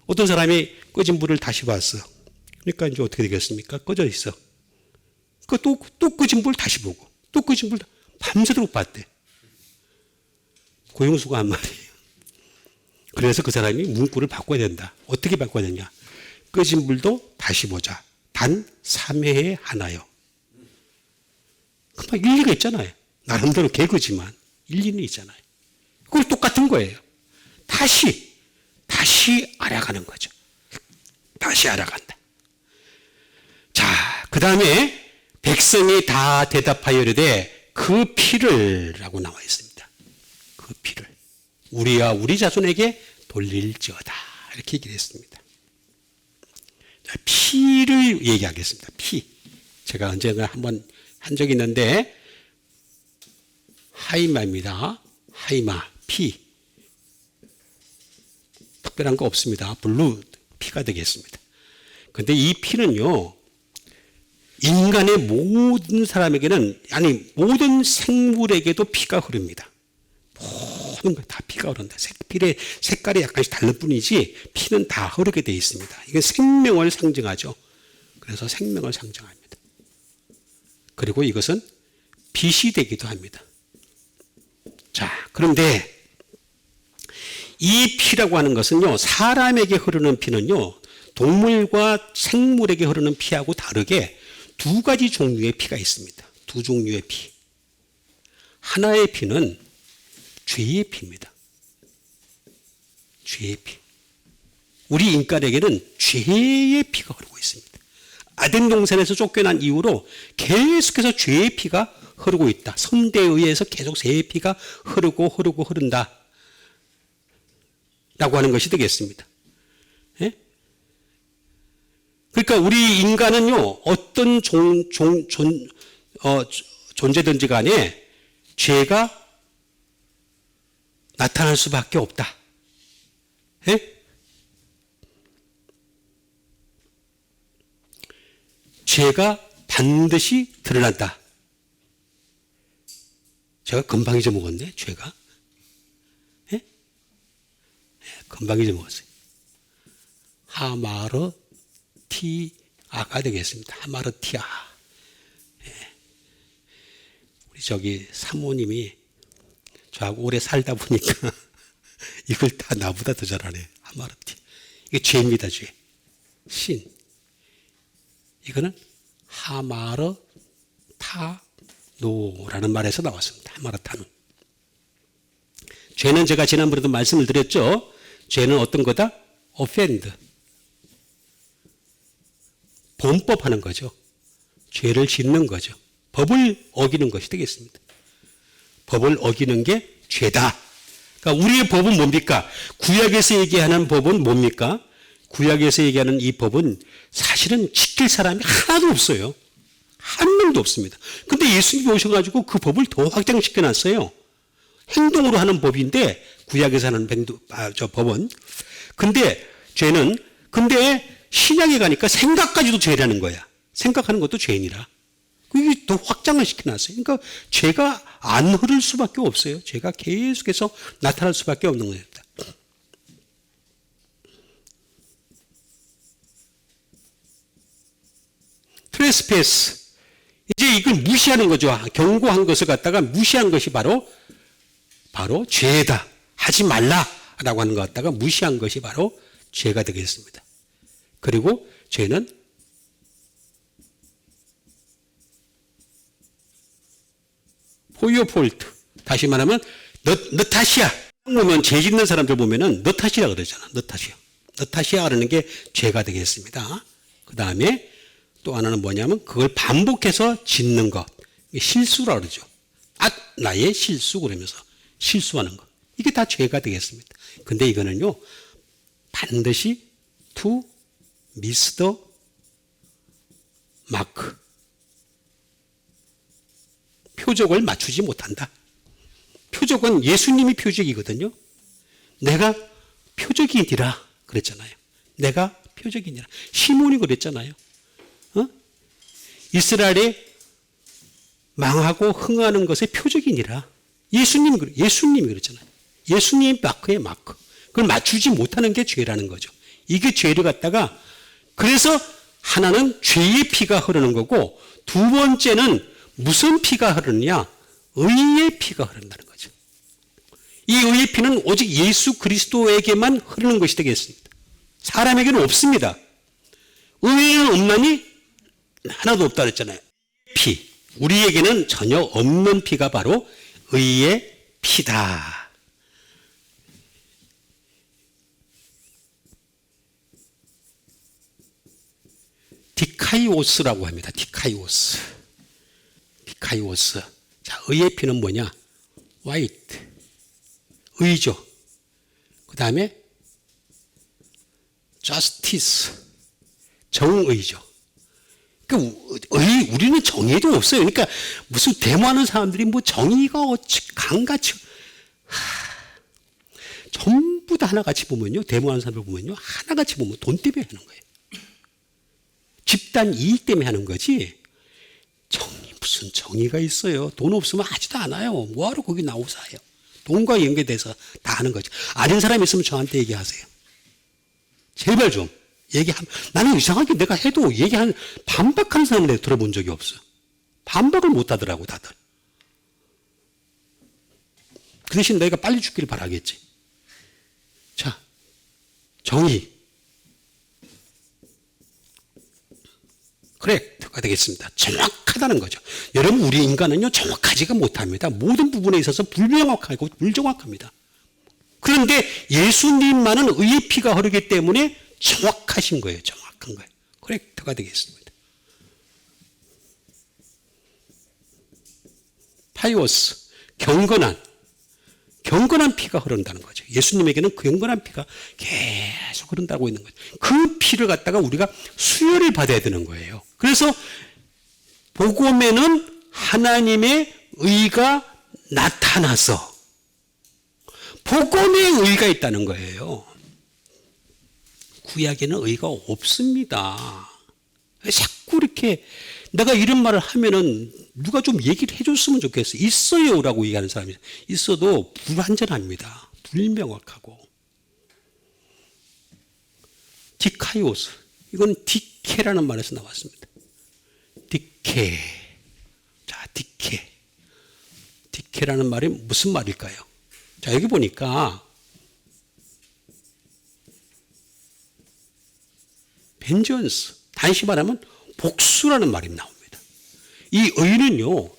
Speaker 1: 어떤 사람이 꺼진 불을 다시 봤어. 그러니까 이제 어떻게 되겠습니까? 꺼져 있어. 또 꺼진 불 다시 보고, 또 꺼진 불 밤새도록 봤대. 고영수가 한 말이에요. 그래서 그 사람이 문구를 바꿔야 된다. 어떻게 바꿔야 되냐? 꺼진 불도 다시 보자. 단 3회에 하나요. 그만 일리가 있잖아요. 나름대로 개그지만 일리는 있잖아요. 그거 똑같은 거예요. 다시 알아가는 거죠. 다시 알아간다. 자, 그 다음에 백성이 다 대답하여 이르되 그 피를 라고 나와 있습니다. 그 피를 우리와 우리 자손에게 돌릴지어다. 이렇게 얘기를 했습니다. 자, 피를 얘기하겠습니다. 피. 제가 언젠가 한번 한 적이 있는데 하이마입니다. 하이마, 피. 특별한 거 없습니다. 블루, 피가 되겠습니다. 근데 이 피는요, 인간의 모든 사람에게는, 아니, 모든 생물에게도 피가 흐릅니다. 모든 거 다 피가 흐른다. 피의 색깔이 약간씩 다를 뿐이지, 피는 다 흐르게 되어 있습니다. 이건 생명을 상징하죠. 그래서 생명을 상징합니다. 그리고 이것은 빛이 되기도 합니다. 자, 그런데 이 피라고 하는 것은요, 사람에게 흐르는 피는요, 동물과 생물에게 흐르는 피하고 다르게 두 가지 종류의 피가 있습니다. 두 종류의 피. 하나의 피는 죄의 피입니다. 죄의 피. 우리 인간에게는 죄의 피가 흐르고 있습니다. 아덴 동산에서 쫓겨난 이후로 계속해서 죄의 피가 흐르고 있다. 선대에 의해서 계속 죄의 피가 흐른다. 라고 하는 것이 되겠습니다. 예? 그러니까 우리 인간은요, 어떤 존재든지 간에 죄가 나타날 수밖에 없다. 예? 죄가 반드시 드러난다. 제가 금방 잊어먹었네, 죄가. 예? 금방 잊어먹었어요. 하마르티아가 되겠습니다. 하마르티아. 예. 우리 사모님이 저하고 오래 살다 보니까 이걸 다 나보다 더 잘하네. 하마르티. 이게 죄입니다, 죄. 신. 이거는 하마르타노라는 말에서 나왔습니다. 하마르타노. 죄는 제가 지난번에도 말씀을 드렸죠. 죄는 어떤 거다? offend. 범법하는 거죠. 죄를 짓는 거죠. 법을 어기는 것이 되겠습니다. 법을 어기는 게 죄다. 그러니까 우리의 법은 뭡니까? 구약에서 얘기하는 법은 뭡니까? 구약에서 얘기하는 이 법은 사실은 지킬 사람이 하나도 없어요. 한 명도 없습니다. 근데 예수님이 오셔가지고 그 법을 더 확장시켜 놨어요. 행동으로 하는 법인데, 구약에서 하는 법은. 근데 죄는, 근데 신약에 가니까 생각까지도 죄라는 거야. 생각하는 것도 죄인이라. 이게 더 확장을 시켜놨어요. 그러니까 죄가 안 흐를 수밖에 없어요. 죄가 계속해서 나타날 수밖에 없는 겁니다. 트레스패스. 이제 이걸 무시하는 거죠. 경고한 것을 갖다가 무시한 것이 바로 죄다. 하지 말라라고 하는 것 갖다가 무시한 것이 바로 죄가 되겠습니다. 그리고 죄는 for your fault. 다시 말하면 너 탓이야. 보면 죄 짓는 사람들 보면은 너 탓이라 그러잖아. 너 탓이야. 너 탓이야 그러는 게 죄가 되겠습니다. 그 다음에 또 하나는 뭐냐면 그걸 반복해서 짓는 것. 실수라 그러죠. 나의 실수 그러면서 실수하는 것. 이게 다 죄가 되겠습니다. 근데 이거는요, 반드시 to miss the mark. 표적을 맞추지 못한다. 표적은 예수님이 표적이거든요. 내가 표적이니라 그랬잖아요. 내가 표적이니라. 시몬이 그랬잖아요. 이스라엘이 망하고 흥하는 것의 표적이니라. 예수님이 그랬잖아요. 예수님 마크의 마크. 그걸 맞추지 못하는 게 죄라는 거죠. 이게 죄를 갖다가 그래서 하나는 죄의 피가 흐르는 거고 두 번째는 무슨 피가 흐르느냐? 의의 피가 흐른다는 거죠. 이 의의 피는 오직 예수 그리스도에게만 흐르는 것이 되겠습니다. 사람에게는 없습니다. 의에는 없나니 하나도 없다 그랬잖아요. 피. 우리에게는 전혀 없는 피가 바로 의의 피다. 디카이오스라고 합니다. 디카이오스. 자, 의의 피는 뭐냐? 화이트. 의죠. 그 다음에 justice. 정의죠. 우리는 정의도 없어요. 그러니까 무슨 데모하는 사람들이 뭐 정의가 강같이 전부 다 하나같이 보면요. 데모하는 사람들 보면요. 하나같이 보면 돈 때문에 하는 거예요. 집단 이익 때문에 하는 거지. 무슨 정의가 있어요. 돈 없으면 하지도 않아요. 뭐하러 거기 나오서 해요. 돈과 연계돼서 다 하는 거죠. 아는 사람 있으면 저한테 얘기하세요. 제발 좀. 나는 이상하게 내가 해도 반박하는 사람을 내가 들어본 적이 없어. 반박을 못 하더라고, 다들. 그 대신 내가 빨리 죽기를 바라겠지. 자, 정의. correct가 되겠습니다. 정확하다는 거죠. 여러분, 우리 인간은요, 정확하지가 못합니다. 모든 부분에 있어서 불명확하고 불정확합니다. 그런데 예수님만은 의의 피가 흐르기 때문에 정확하신 거예요. 정확한 거예요. correct가 되겠습니다. pious, 경건한 피가 흐른다는 거죠. 예수님에게는 경건한 피가 계속 흐른다고 있는 거죠. 그 피를 갖다가 우리가 수혈을 받아야 되는 거예요. 그래서 복음에는 하나님의 의가 나타나서 복음의 의가 있다는 거예요. 구약에는 의가 없습니다. 자꾸 이렇게 내가 이런 말을 하면은 누가 좀 얘기를 해줬으면 좋겠어요. 있어요 라고 얘기하는 사람이 있어도 불완전합니다. 불명확하고. 디카이오스. 이건 디케라는 말에서 나왔습니다. 디케. 자, 디케. 디케라는 말이 무슨 말일까요? 자, 여기 보니까 vengeance. 다시 말하면 복수라는 말이 나옵니다. 이 의는요,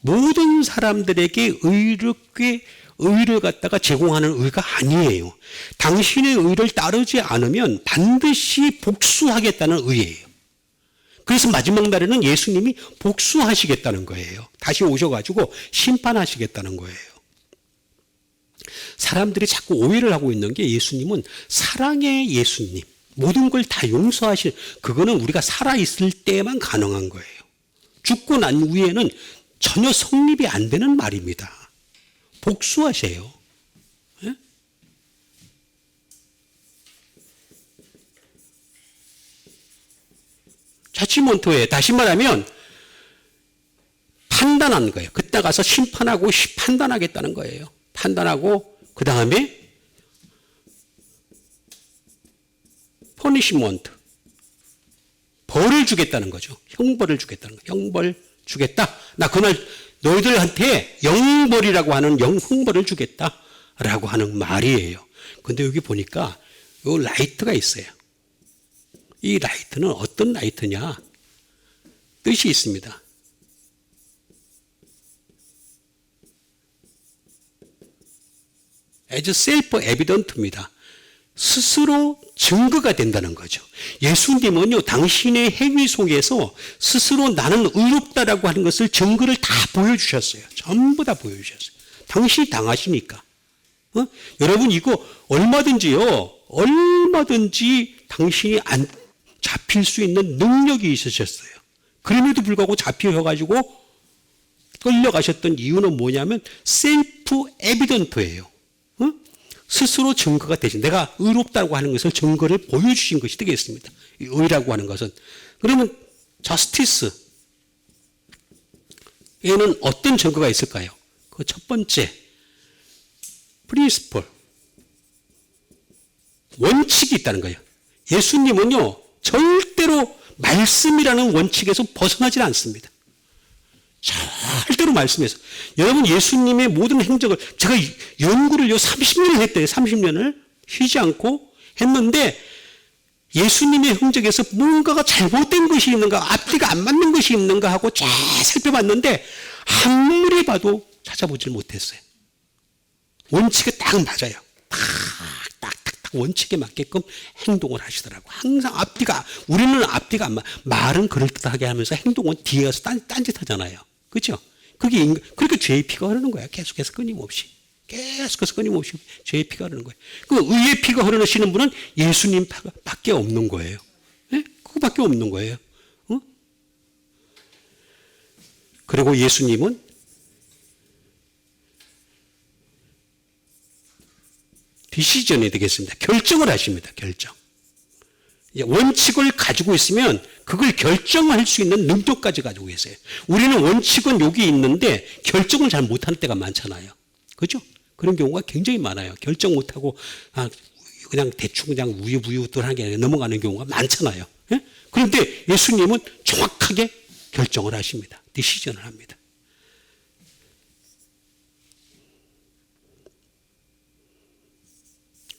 Speaker 1: 모든 사람들에게 의를 갖다가 제공하는 의가 아니에요. 당신의 의를 따르지 않으면 반드시 복수하겠다는 의예요. 그래서 마지막 날에는 예수님이 복수하시겠다는 거예요. 다시 오셔가지고 심판하시겠다는 거예요. 사람들이 자꾸 오해를 하고 있는 게 예수님은 사랑의 예수님, 모든 걸 다 용서하실, 그거는 우리가 살아있을 때만 가능한 거예요. 죽고 난 후에는 전혀 성립이 안 되는 말입니다. 복수하세요. 예? 자치먼토에 다시 말하면 판단하는 거예요. 그때 가서 심판하고 판단하겠다는 거예요. 판단하고 그 다음에 퍼니시먼트, 벌을 주겠다는 거죠. 형벌을 주겠다는 거예요. 형벌 주겠다. 나 그날 너희들한테 영벌이라고 하는 영흥벌을 주겠다. 라고 하는 말이에요. 근데 여기 보니까 요 라이트가 있어요. 이 라이트는 어떤 라이트냐? 뜻이 있습니다. as self-evident입니다. 스스로 증거가 된다는 거죠. 예수님은요, 당신의 행위 속에서 스스로 나는 의롭다라고 하는 것을 증거를 다 보여주셨어요. 전부 다 보여주셨어요. 당신이 당하시니까. 여러분, 이거 얼마든지 당신이 안 잡힐 수 있는 능력이 있으셨어요. 그럼에도 불구하고 잡혀가지고 끌려가셨던 이유는 뭐냐면 셀프 에비던트예요. 스스로 증거가 되신, 내가 의롭다고 하는 것을 증거를 보여주신 것이 되겠습니다. 이 의라고 하는 것은. 그러면 저스티스 에는 어떤 증거가 있을까요? 그 첫 번째 프린시플, 원칙이 있다는 거예요. 예수님은요, 절대로 말씀이라는 원칙에서 벗어나지 않습니다. 절대로 말씀에서. 여러분, 예수님의 모든 행적을 제가 연구를 30년을 했대요. 30년을 쉬지 않고 했는데 예수님의 행적에서 뭔가가 잘못된 것이 있는가, 앞뒤가 안 맞는 것이 있는가 하고 쫙 살펴봤는데 아무리 봐도 찾아보질 못했어요. 원칙에 딱 맞아요. 딱 원칙에 맞게끔 행동을 하시더라고. 항상 우리는 앞뒤가 안 맞아. 말은 그럴듯하게 하면서 행동은 뒤에 가서 딴짓하잖아요. 그렇죠? 그러니까 죄의 피가 흐르는 거야. 계속해서 끊임없이 죄의 피가 흐르는 거예요. 그 의의 피가 흐르시는 분은 예수님 밖에 없는 거예요. 네? 그거밖에 없는 거예요. 그리고 예수님은 디시전이 되겠습니다. 결정을 하십니다. 결정. 원칙을 가지고 있으면 그걸 결정할 수 있는 능력까지 가지고 계세요. 우리는 원칙은 여기 있는데 결정을 잘 못하는 때가 많잖아요. 그렇죠? 그런 경우가 굉장히 많아요. 결정 못하고 그냥 대충 그냥 우유부유하게 넘어가는 경우가 많잖아요. 예? 그런데 예수님은 정확하게 결정을 하십니다. 디시전을 합니다.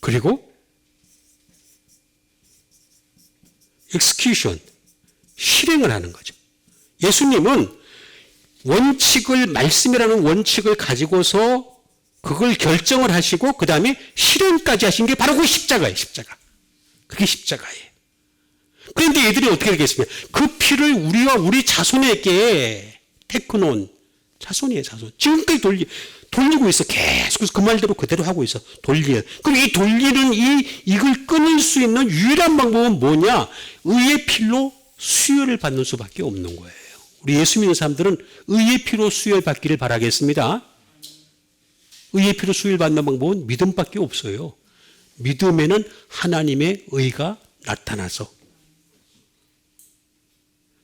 Speaker 1: 그리고 execution, 실행을 하는 거죠. 예수님은 말씀이라는 원칙을 가지고서 그걸 결정을 하시고 그 다음에 실행까지 하신 게 바로 그 십자가예요. 십자가. 그게 십자가예요. 그런데 얘들이 어떻게 되겠습니까? 그 피를 우리 자손에게 테크논, 자손이에요, 자손. 지금까지 돌리고 있어. 계속해서 그 말대로 그대로 하고 있어. 그럼 이 돌리는 이걸 끊을 수 있는 유일한 방법은 뭐냐? 의의 피로 수혈을 받는 수밖에 없는 거예요. 우리 예수 믿는 사람들은 의의 피로 수혈 받기를 바라겠습니다. 의의 피로 수혈 받는 방법은 믿음밖에 없어요. 믿음에는 하나님의 의가 나타나서.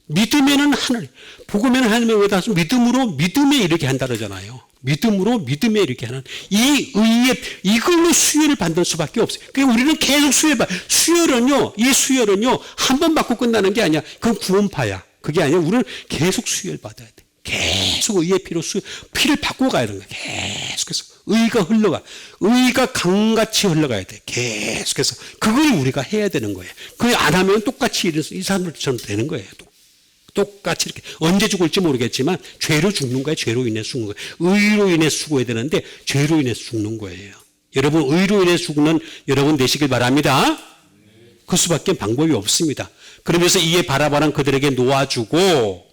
Speaker 1: 믿음에는 복음에는 하나님의 의가 나타나서 믿음에 이렇게 한다 그러잖아요. 믿음에 이렇게 하는 이걸로 수혈을 받는 수밖에 없어요. 그러니까 우리는 계속 수혈은요, 한 번 받고 끝나는 게 아니야. 그건 구원파야. 그게 아니야. 우리는 계속 수혈 받아야 돼. 계속 의의 피로 피를 받고 가야 되는 거야. 계속해서. 의가 강같이 흘러가야 돼. 계속해서. 그걸 우리가 해야 되는 거예요. 그걸 안 하면 똑같이 이 사람들처럼 되는 거예요. 똑같이 이렇게 언제 죽을지 모르겠지만 죄로 죽는 거예요. 죄로 인해서 죽는 거예요. 의로 인해서 죽어야 되는데 죄로 인해서 죽는 거예요. 여러분, 의로 인해서 죽는 여러분 되시길 바랍니다. 그 수밖에 방법이 없습니다. 그러면서 이에 바라바는 그들에게 놓아주고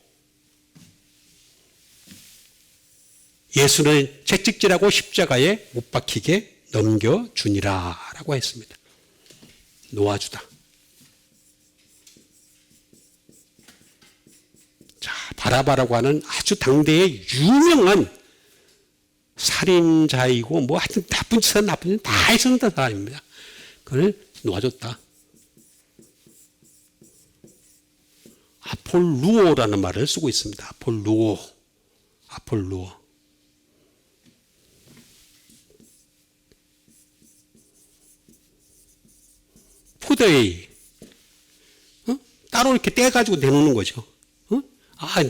Speaker 1: 예수는 채찍질하고 십자가에 못 박히게 넘겨주니라 라고 했습니다. 놓아주다. 자, 바라바라고 하는 아주 당대의 유명한 살인자이고 뭐 하여튼 나쁜 짓은 다 했었던 사람입니다. 그걸 놓아줬다. 아폴루오라는 말을 쓰고 있습니다. 아폴루오. 푸데이. 따로 이렇게 떼가지고 내놓는 거죠.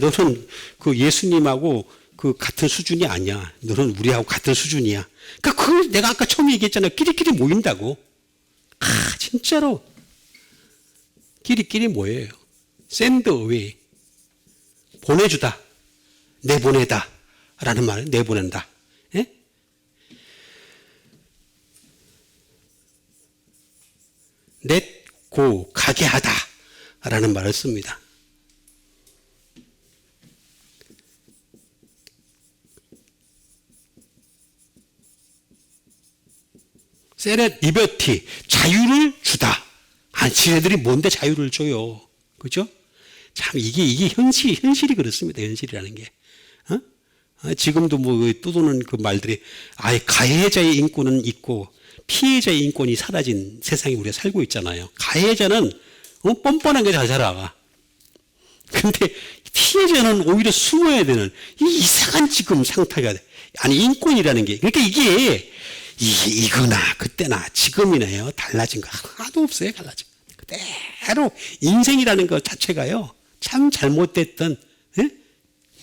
Speaker 1: 너는 그 예수님하고 그 같은 수준이 아니야. 너는 우리하고 같은 수준이야. 그러니까 그걸 내가 아까 처음에 얘기했잖아요. 끼리끼리 모인다고. 진짜로. 끼리끼리 모여요. send away. 보내주다. 내보내다. 라는 말은 내보낸다. 예? let go. 가게 하다. 라는 말을 씁니다. set liberty. 자유를 주다. 지네들이 뭔데 자유를 줘요. 그죠? 참, 이게 현실이 그렇습니다. 현실이라는 게. 지금도 떠도는 그 말들이, 가해자의 인권은 있고, 피해자의 인권이 사라진 세상에 우리가 살고 있잖아요. 가해자는, 뻔뻔하게 잘 살아가. 근데 피해자는 오히려 숨어야 되는, 이상한 지금 상태가 돼. 인권이라는 게. 그러니까 이거나, 그때나, 지금이나요. 달라진 거 하나도 없어요. 달라진 거. 그대로 인생이라는 것 자체가요. 참 잘못됐던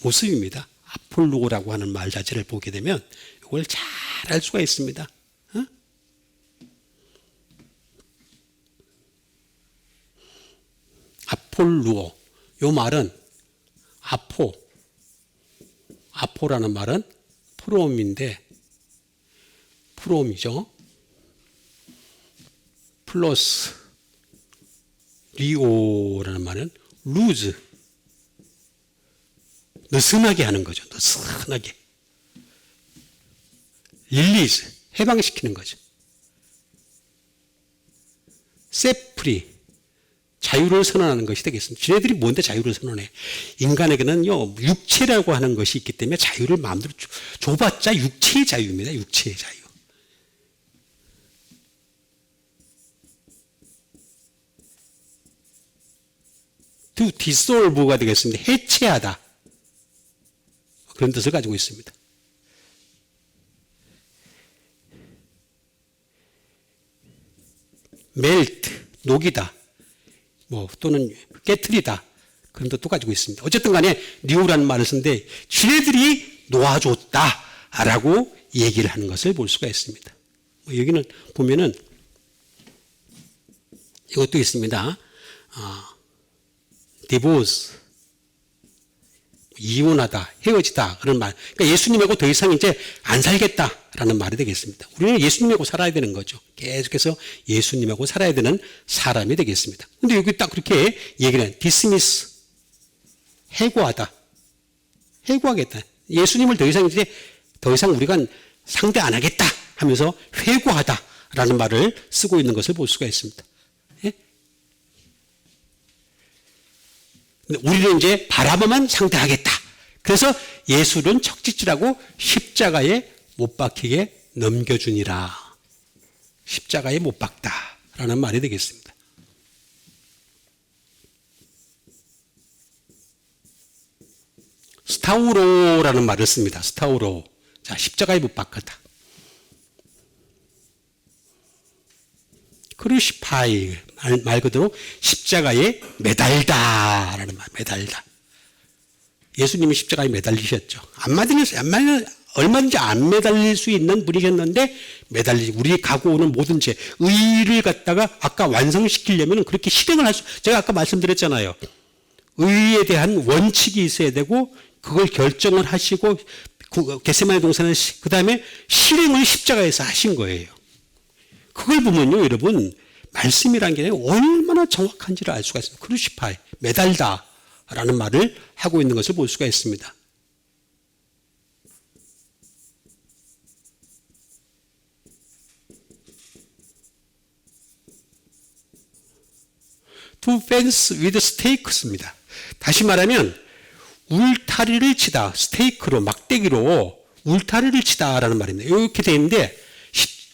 Speaker 1: 모습입니다. 아폴로라고 하는 말 자체를 보게 되면 이걸 잘 알 수가 있습니다. 아폴루오. 이 말은 아포라는 말은 프롬이죠. 플러스 리오라는 말은 루즈. 느슨하게 하는 거죠. 느슨하게. 릴리즈. 해방시키는 거죠. 세프리. 자유를 선언하는 것이 되겠습니다. 지네들이 뭔데 자유를 선언해? 인간에게는요, 육체라고 하는 것이 있기 때문에 자유를 마음대로 줘봤자 육체의 자유입니다. 육체의 자유. to dissolve가 되겠습니다. 해체하다. 그런 뜻을 가지고 있습니다. melt, 녹이다. 또는 깨트리다. 그런 뜻도 가지고 있습니다. 어쨌든 간에 뉴라는 말을 쓰는데 지네들이 놓아줬다라고 얘기를 하는 것을 볼 수가 있습니다. 여기는 보면은 이것도 있습니다. divorce, 이혼하다, 헤어지다 그런 말. 그러니까 예수님하고 더 이상 이제 안 살겠다라는 말이 되겠습니다. 우리는 예수님하고 살아야 되는 거죠. 계속해서 예수님하고 살아야 되는 사람이 되겠습니다. 근데 여기 딱 그렇게 얘기를 해요. dismiss, 해고하다, 해고하겠다. 예수님을 더 이상 우리가 상대 안 하겠다 하면서 회고하다라는 말을 쓰고 있는 것을 볼 수가 있습니다. 우리는 이제 바라보만 상대하겠다. 그래서 예수는 척지질하고 십자가에 못 박히게 넘겨주니라. 십자가에 못 박다라는 말이 되겠습니다. 스타우로라는 말을 씁니다. 스타우로. 자, 십자가에 못 박았다. 크루시파이 말 그대로 십자가에 매달다라는 말, 매달다. 예수님이 십자가에 매달리셨죠. 얼마든지 안 매달릴 수 있는 분이셨는데 우리 가고 오는 모든 죄, 의를 갖다가 아까 완성시키려면 그렇게 실행을 제가 아까 말씀드렸잖아요. 의에 대한 원칙이 있어야 되고 그걸 결정을 하시고 겟세마네 동산은 그 다음에 실행을 십자가에서 하신 거예요. 그걸 보면요, 여러분, 말씀이란 게 얼마나 정확한지를 알 수가 있습니다. 크루시파이, 매달다 라는 말을 하고 있는 것을 볼 수가 있습니다. to fence with stakes입니다. 다시 말하면 울타리를 치다, 스테이크로, 막대기로 울타리를 치다라는 말입니다. 이렇게 되어 있는데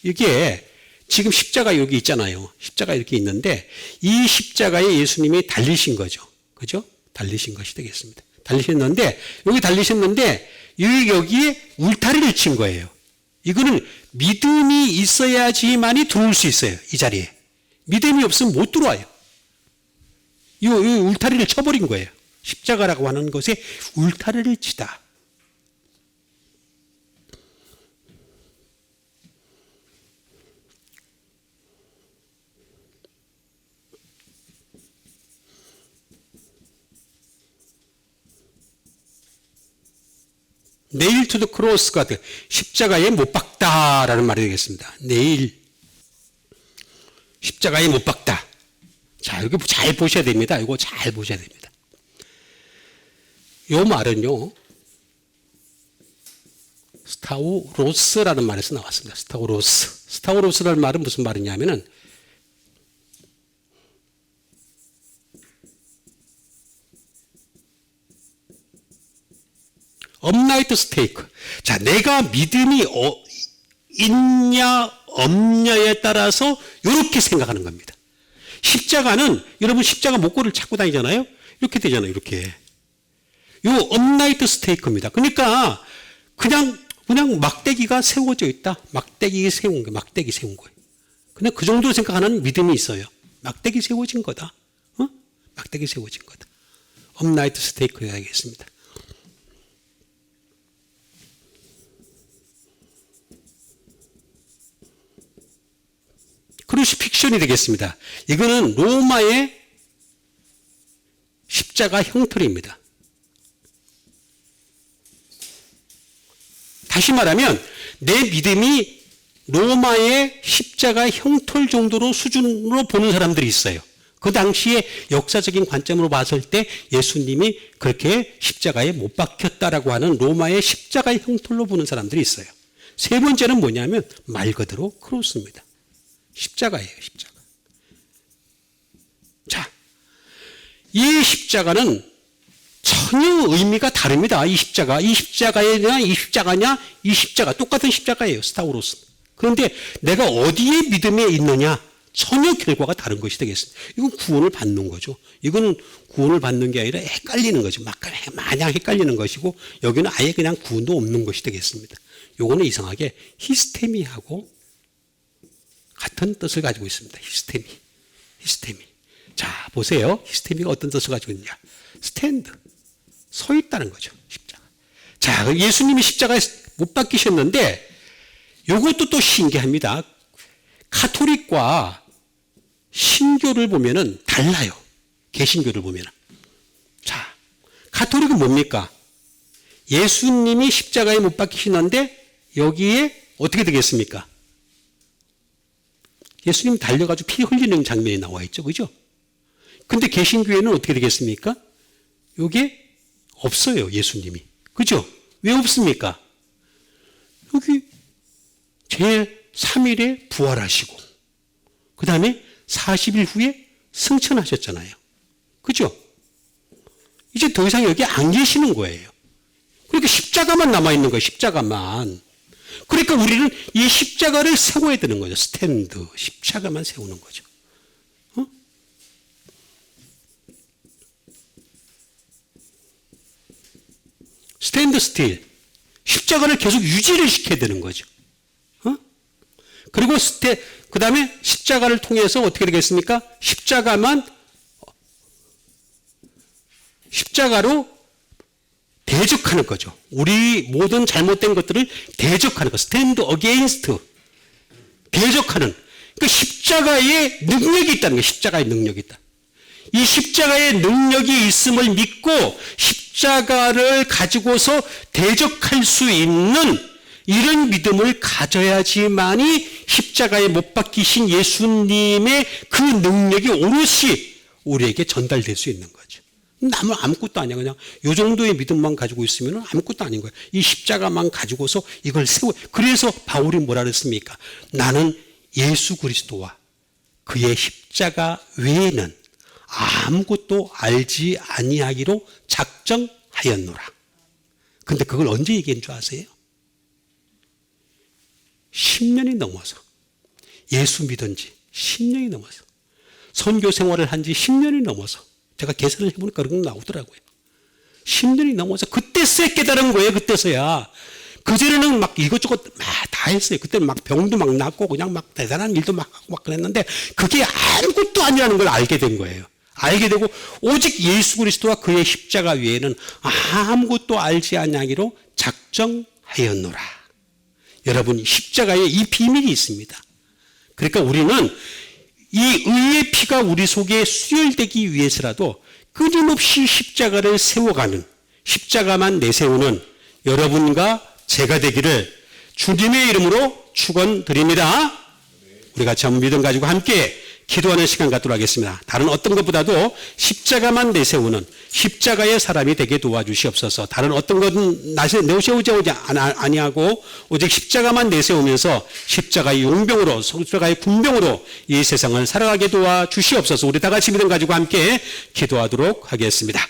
Speaker 1: 이게 지금 십자가 여기 있잖아요. 십자가 이렇게 있는데 이 십자가에 예수님이 달리신 거죠. 그죠? 달리신 것이 되겠습니다. 달리셨는데 여기 달리셨는데 여기에 울타리를 친 거예요. 이거는 믿음이 있어야지만이 들어올 수 있어요. 이 자리에. 믿음이 없으면 못 들어와요. 이 울타리를 쳐버린 거예요. 십자가라고 하는 것에 울타리를 치다. 네일 투 더 크로스가 십자가에 못 박다라는 말이 되겠습니다. 네일 십자가에 못 박다. 자, 여기 잘 보셔야 됩니다. 이거 잘 보셔야 됩니다. 이 말은요, 스타우로스라는 말에서 나왔습니다. 스타우로스. 스타우로스라는 말은 무슨 말이냐면은 업라이트 스테이크. 자, 내가 믿음이 있냐 없냐에 따라서 이렇게 생각하는 겁니다. 십자가는 여러분 십자가 목걸이를 찾고 다니잖아요. 이렇게 되잖아요. 이렇게. 요 업라이트 스테이크입니다. 그러니까 그냥 막대기가 세워져 있다. 막대기 세운 거, 막대기 세운 거예요. 그냥 그 정도로 생각하는 믿음이 있어요. 막대기 세워진 거다. 막대기 세워진 거다. 업라이트 스테이크가 되겠습니다. 크루시픽션이 되겠습니다. 이거는 로마의 십자가 형틀입니다. 다시 말하면 내 믿음이 로마의 십자가 형틀 정도로 수준으로 보는 사람들이 있어요. 그 당시에 역사적인 관점으로 봤을 때 예수님이 그렇게 십자가에 못 박혔다라고 하는 로마의 십자가 형틀로 보는 사람들이 있어요. 세 번째는 뭐냐면 말 그대로 크로스입니다. 십자가예요, 십자가. 자, 이 십자가는 전혀 의미가 다릅니다. 이 십자가. 이 십자가냐, 이 십자가냐, 이 십자가. 똑같은 십자가예요, 스타우로스. 그런데 내가 어디에 믿음에 있느냐, 전혀 결과가 다른 것이 되겠습니다. 이건 구원을 받는 거죠. 이거는 구원을 받는 게 아니라 헷갈리는 거죠. 마냥 헷갈리는 것이고, 여기는 아예 그냥 구원도 없는 것이 되겠습니다. 요거는 이상하게 히스테미하고 같은 뜻을 가지고 있습니다. 히스테미. 자, 보세요. 히스테미가 어떤 뜻을 가지고 있느냐. 스탠드. 서 있다는 거죠. 십자가. 자, 예수님이 십자가에 못 박히셨는데 이것도 또 신기합니다. 가톨릭과 신교를 보면은 달라요. 개신교를 보면은. 자, 가톨릭은 뭡니까? 예수님이 십자가에 못 박히시는데 여기에 어떻게 되겠습니까? 예수님 달려가지고 피 흘리는 장면이 나와 있죠. 그죠? 근데 개신교회는 어떻게 되겠습니까? 여기에 없어요. 예수님이. 그죠? 왜 없습니까? 여기 제3일에 부활하시고 그 다음에 40일 후에 승천하셨잖아요. 그죠? 이제 더 이상 여기 안 계시는 거예요. 그러니까 십자가만 남아있는 거예요. 십자가만. 그러니까 우리는 이 십자가를 세워야 되는 거죠. 스탠드. 십자가만 세우는 거죠. 스탠드 스틸. 십자가를 계속 유지를 시켜야 되는 거죠. 그리고 그 다음에 십자가를 통해서 어떻게 되겠습니까? 십자가로 대적하는 거죠. 우리 모든 잘못된 것들을 대적하는 거. 스탠드 어게인스트. 대적하는. 그 십자가의 능력이 있다는 거예요. 십자가의 능력이 있다. 이 십자가의 능력이 있음을 믿고 십자가를 가지고서 대적할 수 있는 이런 믿음을 가져야지만이 십자가에 못 박히신 예수님의 그 능력이 오롯이 우리에게 전달될 수 있는 거죠. 남은 아무것도 아니야. 그냥 이 정도의 믿음만 가지고 있으면 아무것도 아닌 거예요. 이 십자가만 가지고서 이걸 세워. 그래서 바울이 뭐라 그랬습니까? 나는 예수 그리스도와 그의 십자가 외에는 아무것도 알지 아니하기로 작정하였노라. 근데 그걸 언제 얘기한 줄 아세요? 10년이 넘어서. 예수 믿은 지 10년이 넘어서. 선교 생활을 한 지 10년이 넘어서. 제가 계산을 해보니까 그런 거 나오더라고요. 10년이 넘어서 그때서야 깨달은 거예요. 그때서야. 그전에는 막 이것저것 막 다 했어요. 그때는 막 병도 막 낫고 그냥 막 대단한 일도 막 하고 막 그랬는데 그게 아무것도 아니라는 걸 알게 된 거예요. 알게 되고 오직 예수 그리스도와 그의 십자가 외에는 아무것도 알지 아니하기로 작정하였노라. 여러분, 십자가에 이 비밀이 있습니다. 그러니까 우리는 이 의의 피가 우리 속에 수혈되기 위해서라도 끊임없이 십자가를 세워가는, 십자가만 내세우는 여러분과 제가 되기를 주님의 이름으로 축원드립니다. 우리 같이 한번 믿음 가지고 함께 기도하는 시간 갖도록 하겠습니다. 다른 어떤 것보다도 십자가만 내세우는 십자가의 사람이 되게 도와주시옵소서. 다른 어떤 것은 내세우지 아니하고 오직 십자가만 내세우면서 십자가의 용병으로, 십자가의 군병으로 이 세상을 살아가게 도와주시옵소서. 우리 다 같이 믿음 가지고 함께 기도하도록 하겠습니다.